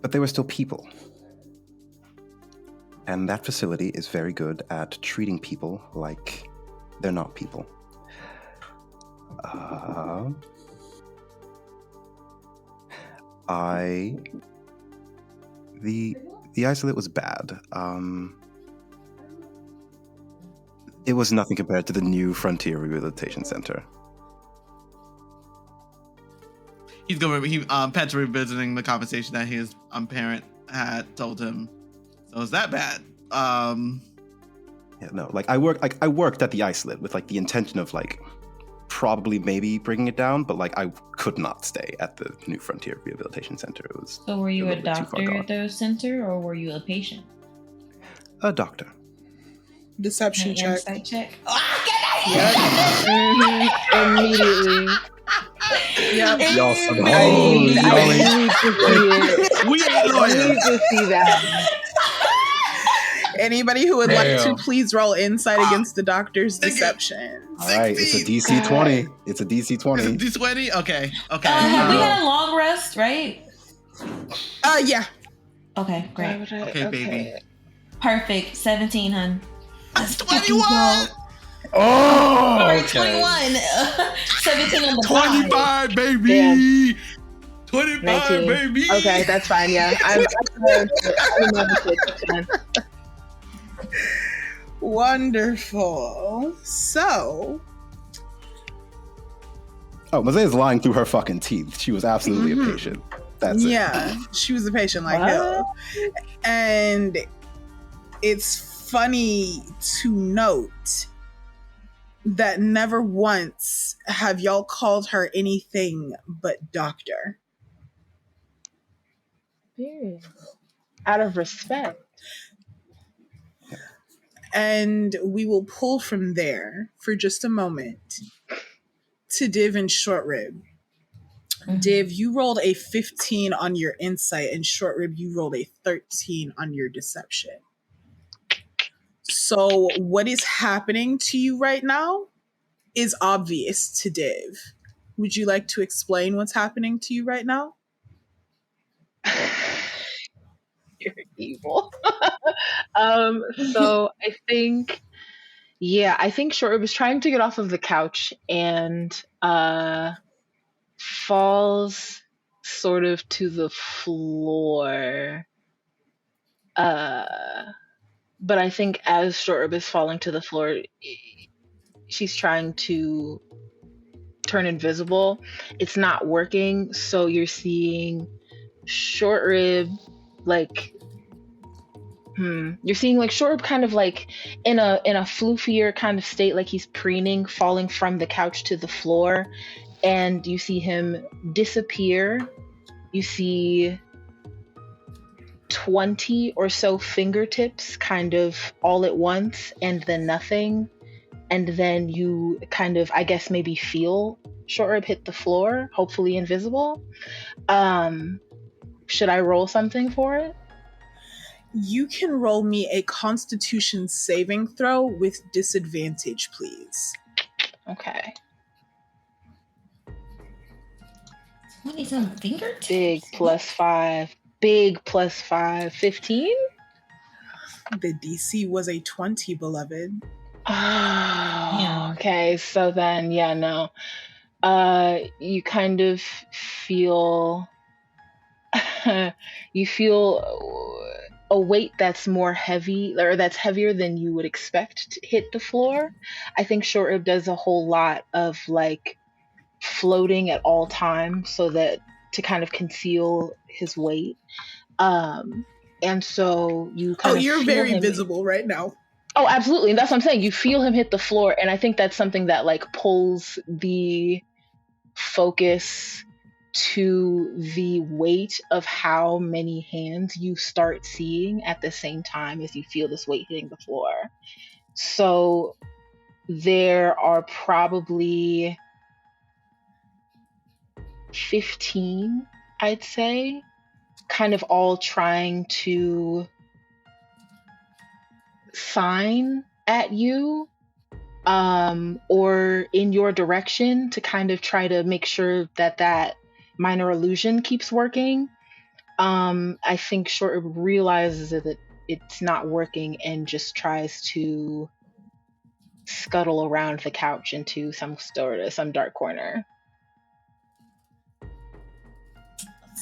Speaker 4: But they were still people. And that facility is very good at treating people like they're not people. The isolate was bad. It was nothing compared to the new Frontier Rehabilitation Center.
Speaker 3: He's Pet's revisiting the conversation that his parent had told him. So is that bad?
Speaker 4: Yeah, no. I worked at the isolate with the intention of probably maybe bringing it down, but I could not stay at the new Frontier Rehabilitation Center. It was.
Speaker 5: So were you a doctor at the center, or were you a patient?
Speaker 4: A doctor.
Speaker 2: Deception check.
Speaker 5: Insight check.
Speaker 6: Immediately.
Speaker 2: Yep.
Speaker 4: Y'all
Speaker 6: I need to see it.
Speaker 3: We ain't
Speaker 6: I
Speaker 3: lawyers.
Speaker 6: need to see that.
Speaker 2: Anybody who would like to, please roll insight against the doctor's deception.
Speaker 4: All right, it's a DC 20. It's a DC 20.
Speaker 3: It's a D20? Okay.
Speaker 5: Have we had a long rest, right?
Speaker 2: Yeah.
Speaker 5: Okay, great.
Speaker 3: Okay, baby.
Speaker 5: Perfect. 17, hun.
Speaker 3: That's 21!
Speaker 4: Oh,
Speaker 5: Sorry,
Speaker 4: okay.
Speaker 5: 21. 17 on the
Speaker 3: 25, baby!
Speaker 6: Damn.
Speaker 3: 25,
Speaker 6: 19.
Speaker 3: baby!
Speaker 6: Okay, that's fine, yeah. I'm
Speaker 2: Wonderful. So,
Speaker 4: Mozaeya's lying through her fucking teeth. She was absolutely a patient. That's it.
Speaker 2: yeah, she was a patient like hell. And it's funny to note that never once have y'all called her anything but doctor.
Speaker 6: Out of respect.
Speaker 2: And we will pull from there for just a moment to Div and Short Rib.
Speaker 5: Mm-hmm.
Speaker 2: Div, you rolled a 15 on your insight, and Short Rib, you rolled a 13 on your deception. So what is happening to you right now is obvious to Div. Would you like to explain what's happening to you right now?
Speaker 6: You're evil. So I think Short Rib was trying to get off of the couch and falls sort of to the floor. But I think as Short Rib is falling to the floor, she's trying to turn invisible. It's not working, so you're seeing Short Rib you're seeing Short Rib kind of in a floofier kind of state, like he's preening, falling from the couch to the floor, and you see him disappear. You see 20 or so fingertips kind of all at once, and then nothing, and then you kind of, I guess, maybe feel Short Rib hit the floor, hopefully invisible. Should I roll something for it?
Speaker 2: You can roll me a Constitution saving throw with disadvantage, please.
Speaker 6: Okay.
Speaker 5: 20-some fingertips.
Speaker 6: Big +5. Big +5. 15?
Speaker 2: The DC was a 20, beloved.
Speaker 6: Oh,
Speaker 5: Yeah.
Speaker 6: okay. So then, yeah, no. You kind of feel... you feel a weight that's more heavy, or that's heavier than you would expect to hit the floor. I think Short Rib does a whole lot of floating at all times so that to kind of conceal his weight. And so you kind of
Speaker 2: you're
Speaker 6: feel
Speaker 2: very
Speaker 6: him...
Speaker 2: visible right now.
Speaker 6: Oh, absolutely. And that's what I'm saying. You feel him hit the floor, and I think that's something that pulls the focus to the weight of how many hands you start seeing at the same time as you feel this weight hitting the floor. So there are probably 15, I'd say, kind of all trying to sign at you or in your direction to kind of try to make sure that minor illusion keeps working. I think Short realizes that it's not working and just tries to scuttle around the couch into some dark corner.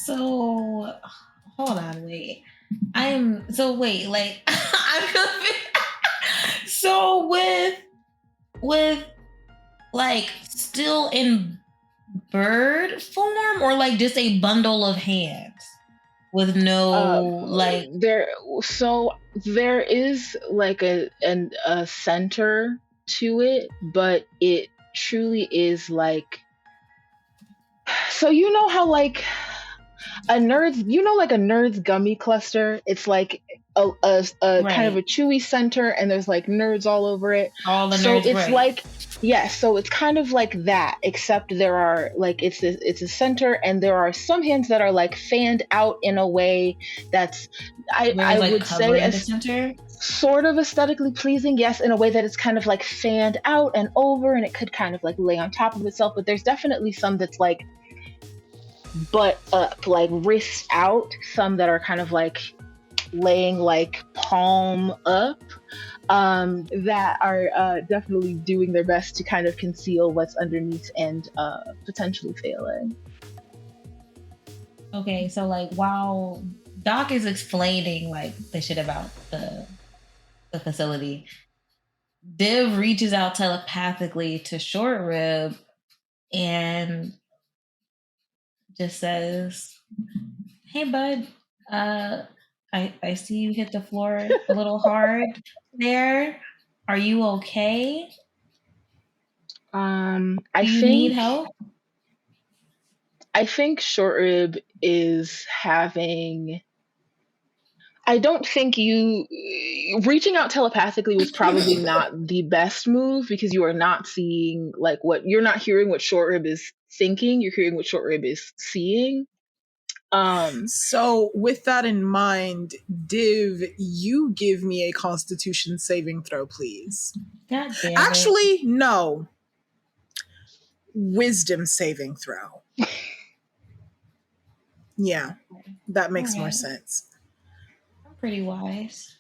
Speaker 5: So, hold on, wait. I'm so with like still in bird form or like just a bundle of hands with no
Speaker 6: there is like a center to it, but it truly is like, so you know how like a nerd's gummy cluster, it's like a right. Kind of a chewy center and there's like nerds all over it.
Speaker 5: All the
Speaker 6: so
Speaker 5: nerds,
Speaker 6: it's
Speaker 5: right.
Speaker 6: Like, yeah, so it's kind of like that, except there are like it's a center and there are some hands that are like fanned out in a way that's I
Speaker 5: like
Speaker 6: would say
Speaker 5: the center?
Speaker 6: Sort of aesthetically pleasing, yes, in a way that it's kind of like fanned out and over and it could kind of like lay on top of itself, but there's definitely some that's like butt up, like wrist out, some that are kind of like laying like palm up, that are definitely doing their best to kind of conceal what's underneath and potentially failing.
Speaker 5: Okay, so like while Doc is explaining like the shit about the facility, Div reaches out telepathically to Short Rib and just says, "Hey, bud, I see you hit the floor a little hard there. Are you okay? Do you need help?"
Speaker 6: I think Short Rib is having... I don't think reaching out telepathically was probably not the best move, because you are not seeing like you're not hearing what Short Rib is thinking, you're hearing what Short Rib is seeing.
Speaker 2: So with that in mind, Div, you give me a Constitution saving throw, please.
Speaker 5: God damn it.
Speaker 2: Actually, no. Wisdom saving throw. Yeah, that makes more sense.
Speaker 5: I'm pretty wise.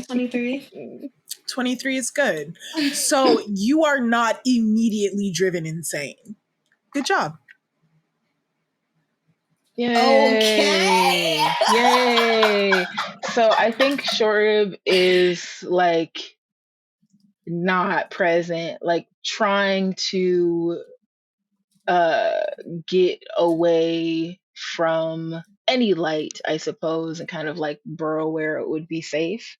Speaker 5: 23.
Speaker 2: 23 is good. So you are not immediately driven insane. Good job.
Speaker 6: Yay.
Speaker 5: Okay.
Speaker 6: Yay. So I think Short Rib is like not present, like trying to get away from any light, I suppose, and kind of like burrow where it would be safe.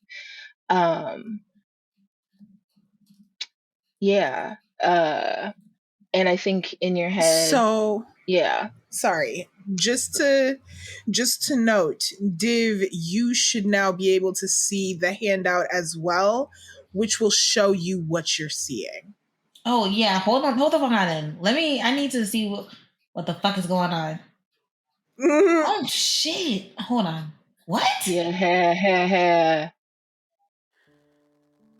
Speaker 6: Yeah. And I think in your head.
Speaker 2: So
Speaker 6: yeah.
Speaker 2: Sorry. Just to note, Div, you should now be able to see the handout as well, which will show you what you're seeing.
Speaker 5: Oh yeah, hold on. I need to see what the fuck is going on.
Speaker 2: Mm-hmm.
Speaker 5: Oh shit. Hold on. What?
Speaker 6: Yeah.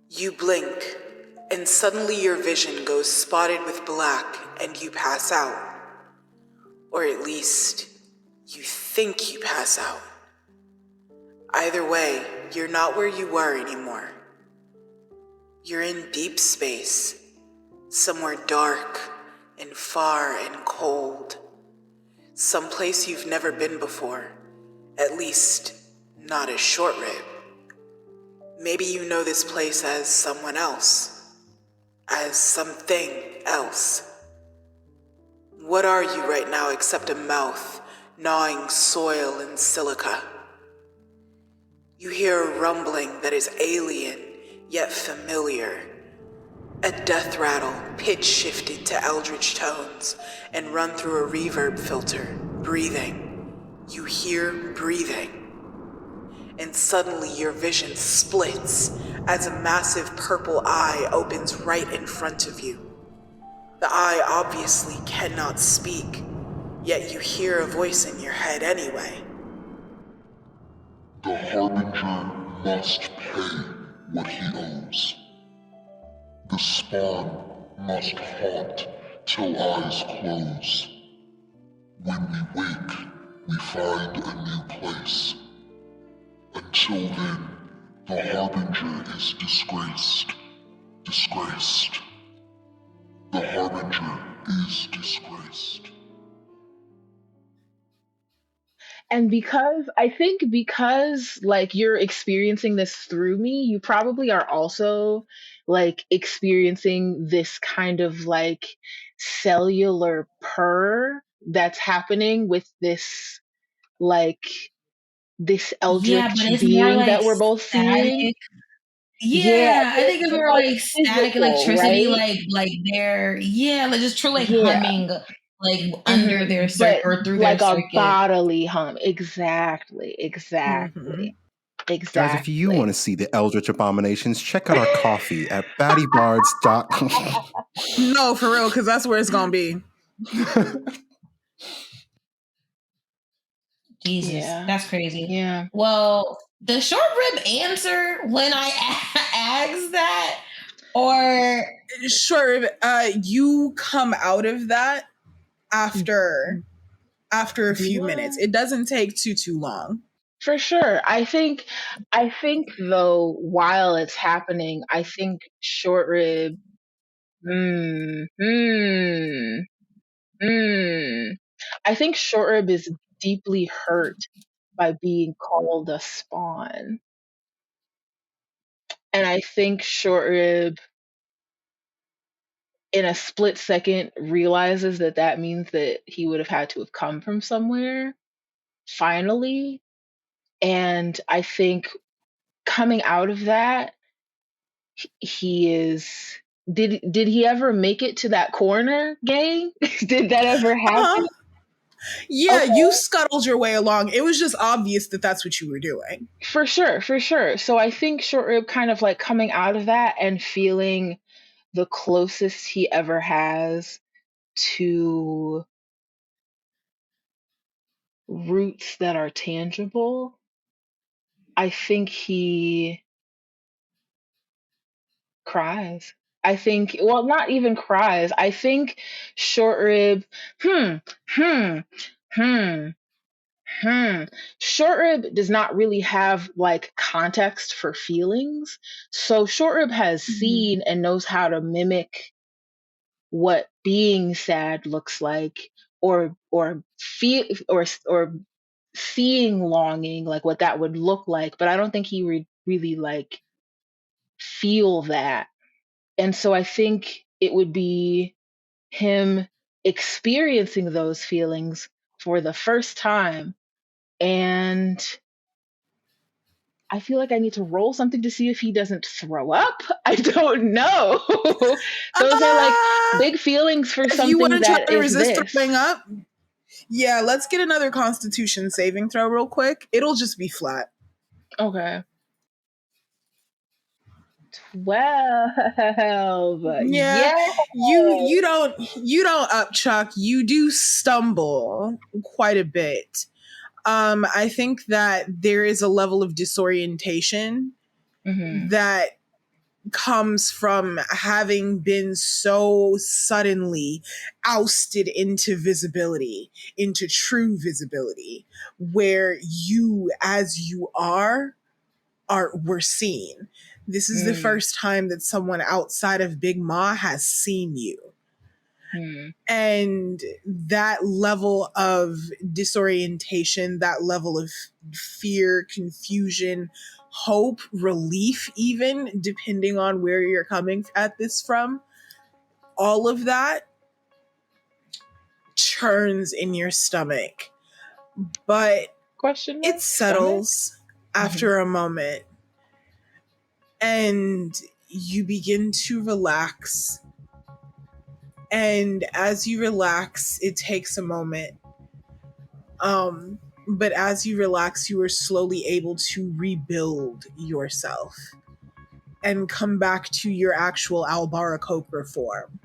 Speaker 2: You blink, and suddenly your vision goes spotted with black and you pass out. Or at least, you think you pass out. Either way, you're not where you were anymore. You're in deep space, somewhere dark and far and cold. Someplace you've never been before, at least not as Short Rib. Maybe you know this place as someone else, as something else. What are you right now except a mouth gnawing soil and silica? You hear a rumbling that is alien yet familiar. A death rattle pitch shifted to Eldritch tones and run through a reverb filter. Breathing. You hear breathing. and suddenly your vision splits as a massive purple eye opens right in front of you. The eye obviously cannot speak, yet you hear a voice in your head anyway.
Speaker 7: The Harbinger must pay what he owes. The spawn must haunt till eyes close. When we wake, we find a new place. Until then, the Harbinger is disgraced. Disgraced. The Harbinger is disgraced.
Speaker 6: And because like you're experiencing this through me, you probably are also like experiencing this kind of like cellular purr that's happening with this like this
Speaker 5: Yeah, but
Speaker 6: eldritch
Speaker 5: it's more
Speaker 6: being
Speaker 5: like
Speaker 6: that we're both seeing.
Speaker 5: static.
Speaker 6: Yeah,
Speaker 5: Yeah, I think it's more like static
Speaker 6: physical,
Speaker 5: electricity,
Speaker 6: right?
Speaker 5: like they're like just true like
Speaker 6: Yeah.
Speaker 5: humming like under their circuit
Speaker 6: But
Speaker 5: or through
Speaker 6: like
Speaker 5: their
Speaker 6: a
Speaker 5: circuit.
Speaker 6: bodily hum. Exactly.
Speaker 4: Guys, if you want to see the Eldritch abominations, check out our coffee at BaddieBards.com.
Speaker 2: No, for real, because that's where it's gonna be.
Speaker 5: Jesus,
Speaker 6: Yeah.
Speaker 5: that's crazy.
Speaker 6: Yeah.
Speaker 5: Well, the short rib answer when I asked that, or
Speaker 2: Sure, you come out of that after a few minutes. It doesn't take too long.
Speaker 6: For sure. I think though while it's happening, I think short rib I think short rib is deeply hurt by being called a spawn. And I think short rib in a split second realizes that that means that he would have had to have come from somewhere finally. And I think coming out of that, he is did he ever make it to that corner, gang? Did that ever happen?
Speaker 2: Yeah,
Speaker 6: Okay.
Speaker 2: you scuttled your way along. It was just obvious that that's what you were doing.
Speaker 6: For sure. So I think short rib kind of like coming out of that and feeling the closest he ever has to roots that are tangible. I think he cries. I think, well, not even cries. I think short rib, Short rib does not really have like context for feelings. So short rib has seen and knows how to mimic what being sad looks like, or feel or seeing longing, like what that would look like. But I don't think he really like feel that. And so I think it would be him experiencing those feelings for the first time. And I feel like I need to roll something to see if he doesn't throw up. I don't know. Those are like big feelings for
Speaker 2: if
Speaker 6: something
Speaker 2: you want to try
Speaker 6: that
Speaker 2: to
Speaker 6: is
Speaker 2: resist
Speaker 6: this.
Speaker 2: throwing up, yeah, let's get another Constitution saving throw real quick. It'll just be flat.
Speaker 6: Okay. 12.
Speaker 2: Yeah. You don't upchuck. You do stumble quite a bit. I think that there is a level of disorientation that comes from having been so suddenly ousted into visibility, into true visibility, where you, as you were seen. This is the first time that someone outside of Big Ma has seen you. And that level of disorientation, that level of fear, confusion, hope, relief, even depending on where you're coming at this from, all of that churns in your stomach. But it settles after a moment. And you begin to relax. And as you relax, it takes a moment. but as you relax, you are slowly able to rebuild yourself and come back to your actual Albara Cobra form.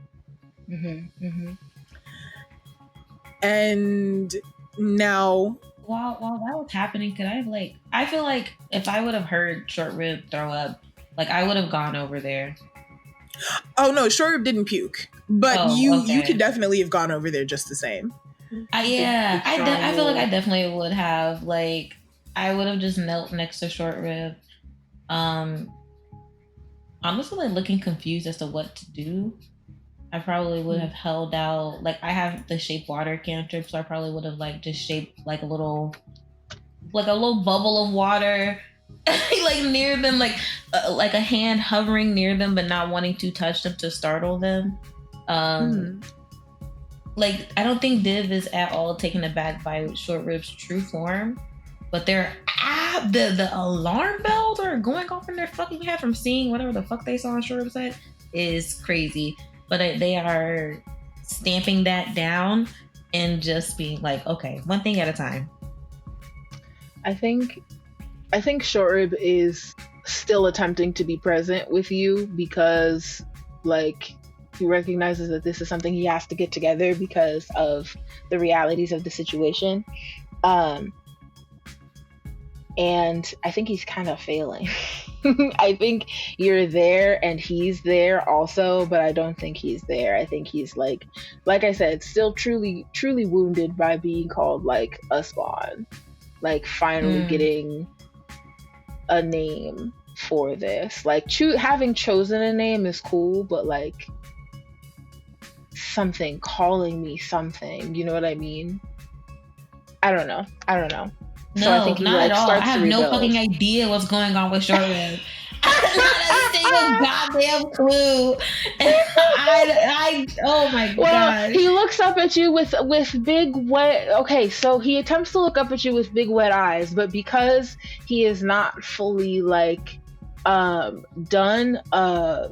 Speaker 2: And now,
Speaker 5: while that was happening, could I I feel like if I would have heard Short Rib throw up, like I would have gone over there.
Speaker 2: Oh no, Short Rib didn't puke, but you could definitely have gone over there just the same.
Speaker 5: I feel like I definitely would have. Like I would have just knelt next to Short Rib. I'm just like looking confused as to what to do. I probably would have held out, like I have the shape water cantrip, so I probably would have like just shaped like a little bubble of water, like near them, like a hand hovering near them, but not wanting to touch them to startle them. Like I don't think Div is at all taken aback by Short Rib's true form, but the alarm bells are going off in their fucking head from seeing whatever the fuck they saw on Short Rib's head is crazy. But they are stamping that down and just being like, okay, one thing at a time.
Speaker 6: I think Short Rib is still attempting to be present with you because, like, he recognizes that this is something he has to get together because of the realities of the situation. And I think he's kind of failing. I think you're there and he's there also, but I don't think he's there. I think he's like I said, still truly wounded by being called like a spawn. Like finally getting a name for this. Like having chosen a name is cool, but like something calling me something, you know what I mean? I don't know.
Speaker 5: No,
Speaker 6: so I think
Speaker 5: not at all. I have no fucking idea what's going on with Short Rib. Not a single goddamn clue. Oh my god.
Speaker 6: He looks up at you with big wet. Okay, so he attempts to look up at you with big wet eyes, but because he is not fully like done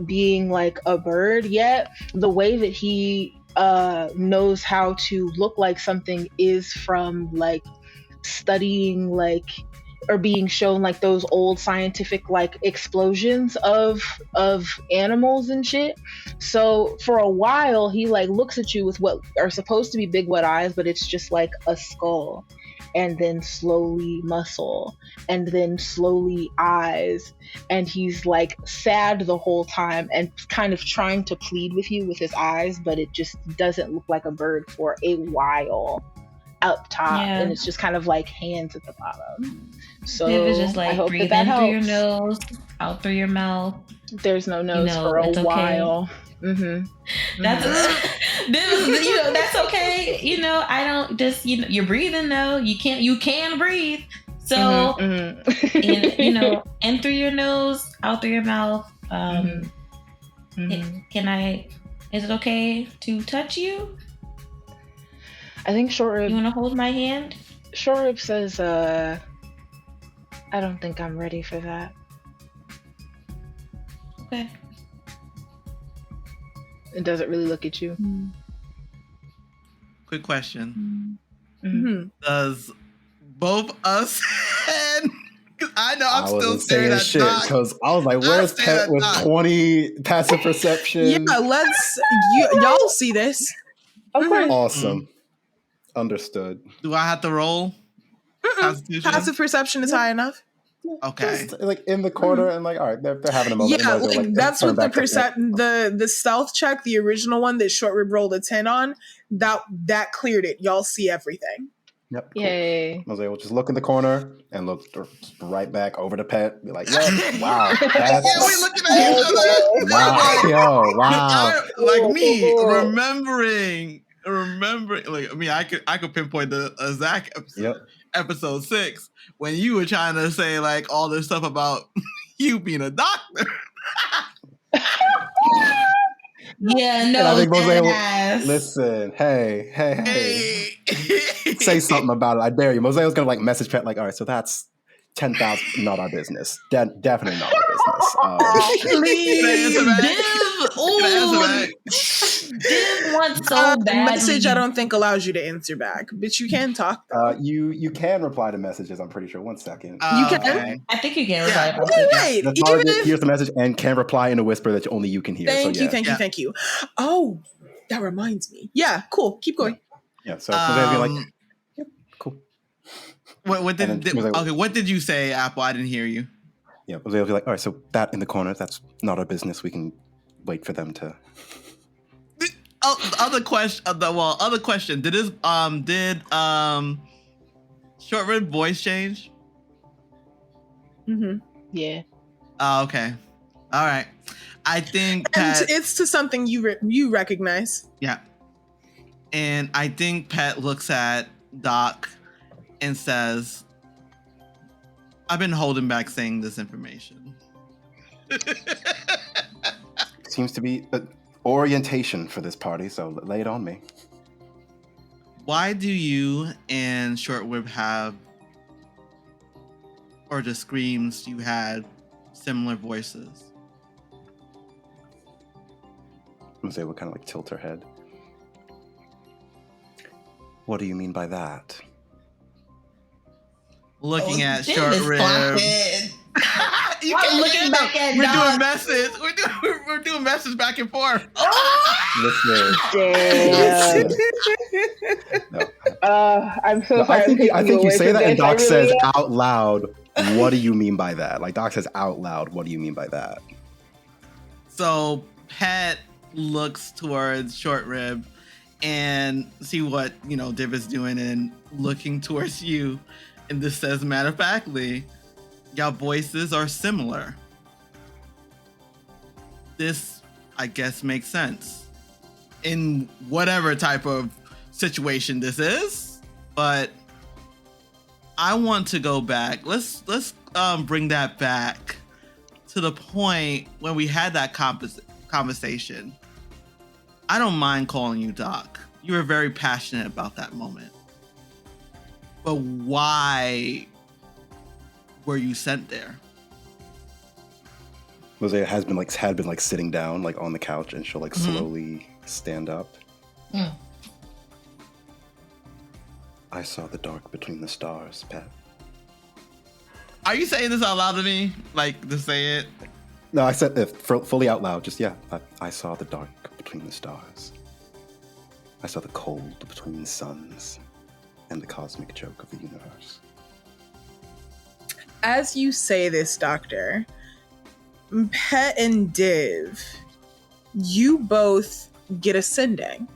Speaker 6: being like a bird yet, the way that he knows how to look like something is from like studying like or being shown like those old scientific like explosions of animals and shit. So for a while he like looks at you with what are supposed to be big wet eyes, but it's just like a skull, and then slowly muscle, and then slowly eyes, and he's like sad the whole time and kind of trying to plead with you with his eyes, but it just doesn't look like a bird for a while up top, and it's just kind of like hands at the bottom. So
Speaker 5: it was just like,
Speaker 6: I hope
Speaker 5: breathe
Speaker 6: that
Speaker 5: in
Speaker 6: helps.
Speaker 5: through your nose, out through your mouth.
Speaker 6: There's no nose for a while.
Speaker 5: That's that's okay. I don't just you're breathing though. You can breathe. So in through your nose, out through your mouth. Is it okay to touch you?
Speaker 6: I think Short Rib.
Speaker 5: You want to hold my hand?
Speaker 6: Short Rib says, I don't think I'm ready for that.
Speaker 5: Okay.
Speaker 6: And doesn't really look at you.
Speaker 3: Quick question. Does both us and... I know I'm still staring at shit
Speaker 4: because I was like, "Where's Pet with 20 passive perception?"
Speaker 2: Yeah, y'all see this.
Speaker 6: Of course.
Speaker 4: Awesome. Understood.
Speaker 3: Do I have to roll?
Speaker 2: Passive perception is high enough.
Speaker 3: Okay.
Speaker 4: Just, like in the corner and like, all right, they're having a moment.
Speaker 2: Yeah, like that's what the stealth check, the original one that Short Rib rolled a 10 on, that cleared it. Y'all see everything.
Speaker 4: Yep.
Speaker 6: Yay.
Speaker 4: Cool. Mozaeya will just look in the corner and look right back over to Pet. Be like, "Yep, wow, that's
Speaker 3: we looking at each other.
Speaker 4: Wow,
Speaker 3: like me remembering. Like I could pinpoint the exact episode 6 when you were trying to say like all this stuff about you being a doctor.
Speaker 5: Yeah, no.
Speaker 4: And I think Mozaeya listen, hey. Say something about it. I dare you. Mozaeya's gonna like message Pet like, all right, so that's 10,000. Not our business. Definitely not our business.
Speaker 5: Please, Ooh, Div wants so bad.
Speaker 2: Message I don't think allows you to answer back, but you can talk.
Speaker 4: You can reply to messages. I'm pretty sure. 1 second.
Speaker 2: You can.
Speaker 3: Okay.
Speaker 5: I think you can reply.
Speaker 2: Wait.
Speaker 4: The target hears the message and can reply in a whisper that only you can hear.
Speaker 2: Thank you. Oh, that reminds me. Yeah, cool. Keep going.
Speaker 4: Yeah. So they'll be like, yep, cool.
Speaker 3: What did you say, Apple? I didn't hear you.
Speaker 4: Yeah, they'll be like, all right, so that in the corner, that's not our business. We can wait for them to.
Speaker 3: Other question. Did Short Rib voice change?
Speaker 6: Mm-hmm. Yeah.
Speaker 3: Oh, okay. All right. I think
Speaker 2: and it's to something you recognize.
Speaker 3: Yeah. And I think Pet looks at Doc and says, I've been holding back saying this information.
Speaker 4: Seems to be an orientation for this party, so lay it on me.
Speaker 3: Why do you and Shortwib have, or the screams you had, similar voices?
Speaker 4: Mozaeya would kind of like tilt her head. What do you mean by that?
Speaker 3: Looking at Shortrib. You can't looking back at We're doing message. We're doing message back and forth.
Speaker 6: Damn.
Speaker 4: No.
Speaker 6: I'm so sorry.
Speaker 4: I think you say that, and Doc says out loud, "What do you mean by that?" Like Doc says out loud, "What do you mean by that?" So
Speaker 3: Pet looks towards Shortrib and see what Div is doing, and looking towards you. And this says, matter of factly, y'all voices are similar. This, I guess, makes sense in whatever type of situation this is. But I want to go back. Let's bring that back to the point when we had that conversation. I don't mind calling you Doc. You were very passionate about that moment. But why were you sent there?
Speaker 4: Mozaeya had been sitting down on the couch, and she'll slowly stand up.
Speaker 5: Mm.
Speaker 4: I saw the dark between the stars, Pet.
Speaker 3: Are you saying this out loud to me? To say it?
Speaker 4: No, I said it fully out loud. I saw the dark between the stars. I saw the cold between the suns. And the cosmic joke of the universe.
Speaker 2: As you say this, Doctor, Pet and Div, you both get ascending.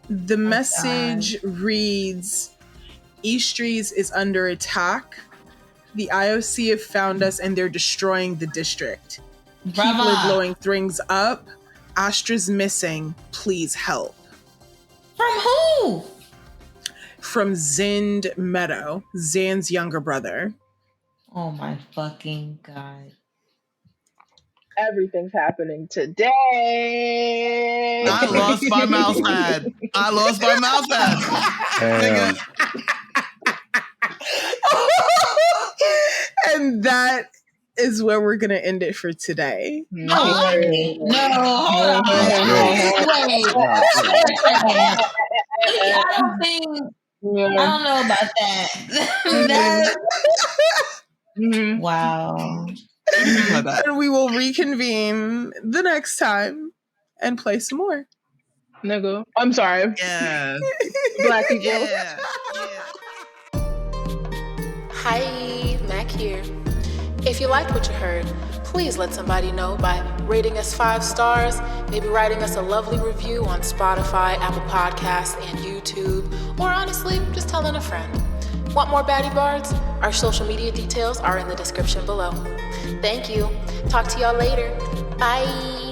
Speaker 2: The message reads, Eastries is under attack. The IOC have found us and they're destroying the district.
Speaker 5: Brava.
Speaker 2: People are blowing things up. Astra's missing. Please help.
Speaker 5: From who?
Speaker 2: From Zind Meadow, Zan's younger brother.
Speaker 5: Oh my fucking God.
Speaker 6: Everything's happening today.
Speaker 3: I lost my mouse pad.
Speaker 2: And that is where we're going to end it for today.
Speaker 5: No, hold on. I don't know about that. Wow.
Speaker 2: And we will reconvene the next time and play some more.
Speaker 6: Nigga. I'm sorry.
Speaker 3: Yeah.
Speaker 6: Black people.
Speaker 3: Yeah.
Speaker 1: Hi, Mac here. If you liked what you heard, please let somebody know by rating us 5 stars, maybe writing us a lovely review on Spotify, Apple Podcasts, and YouTube, or honestly, just telling a friend. Want more BaddieBards? Our social media details are in the description below. Thank you. Talk to y'all later. Bye.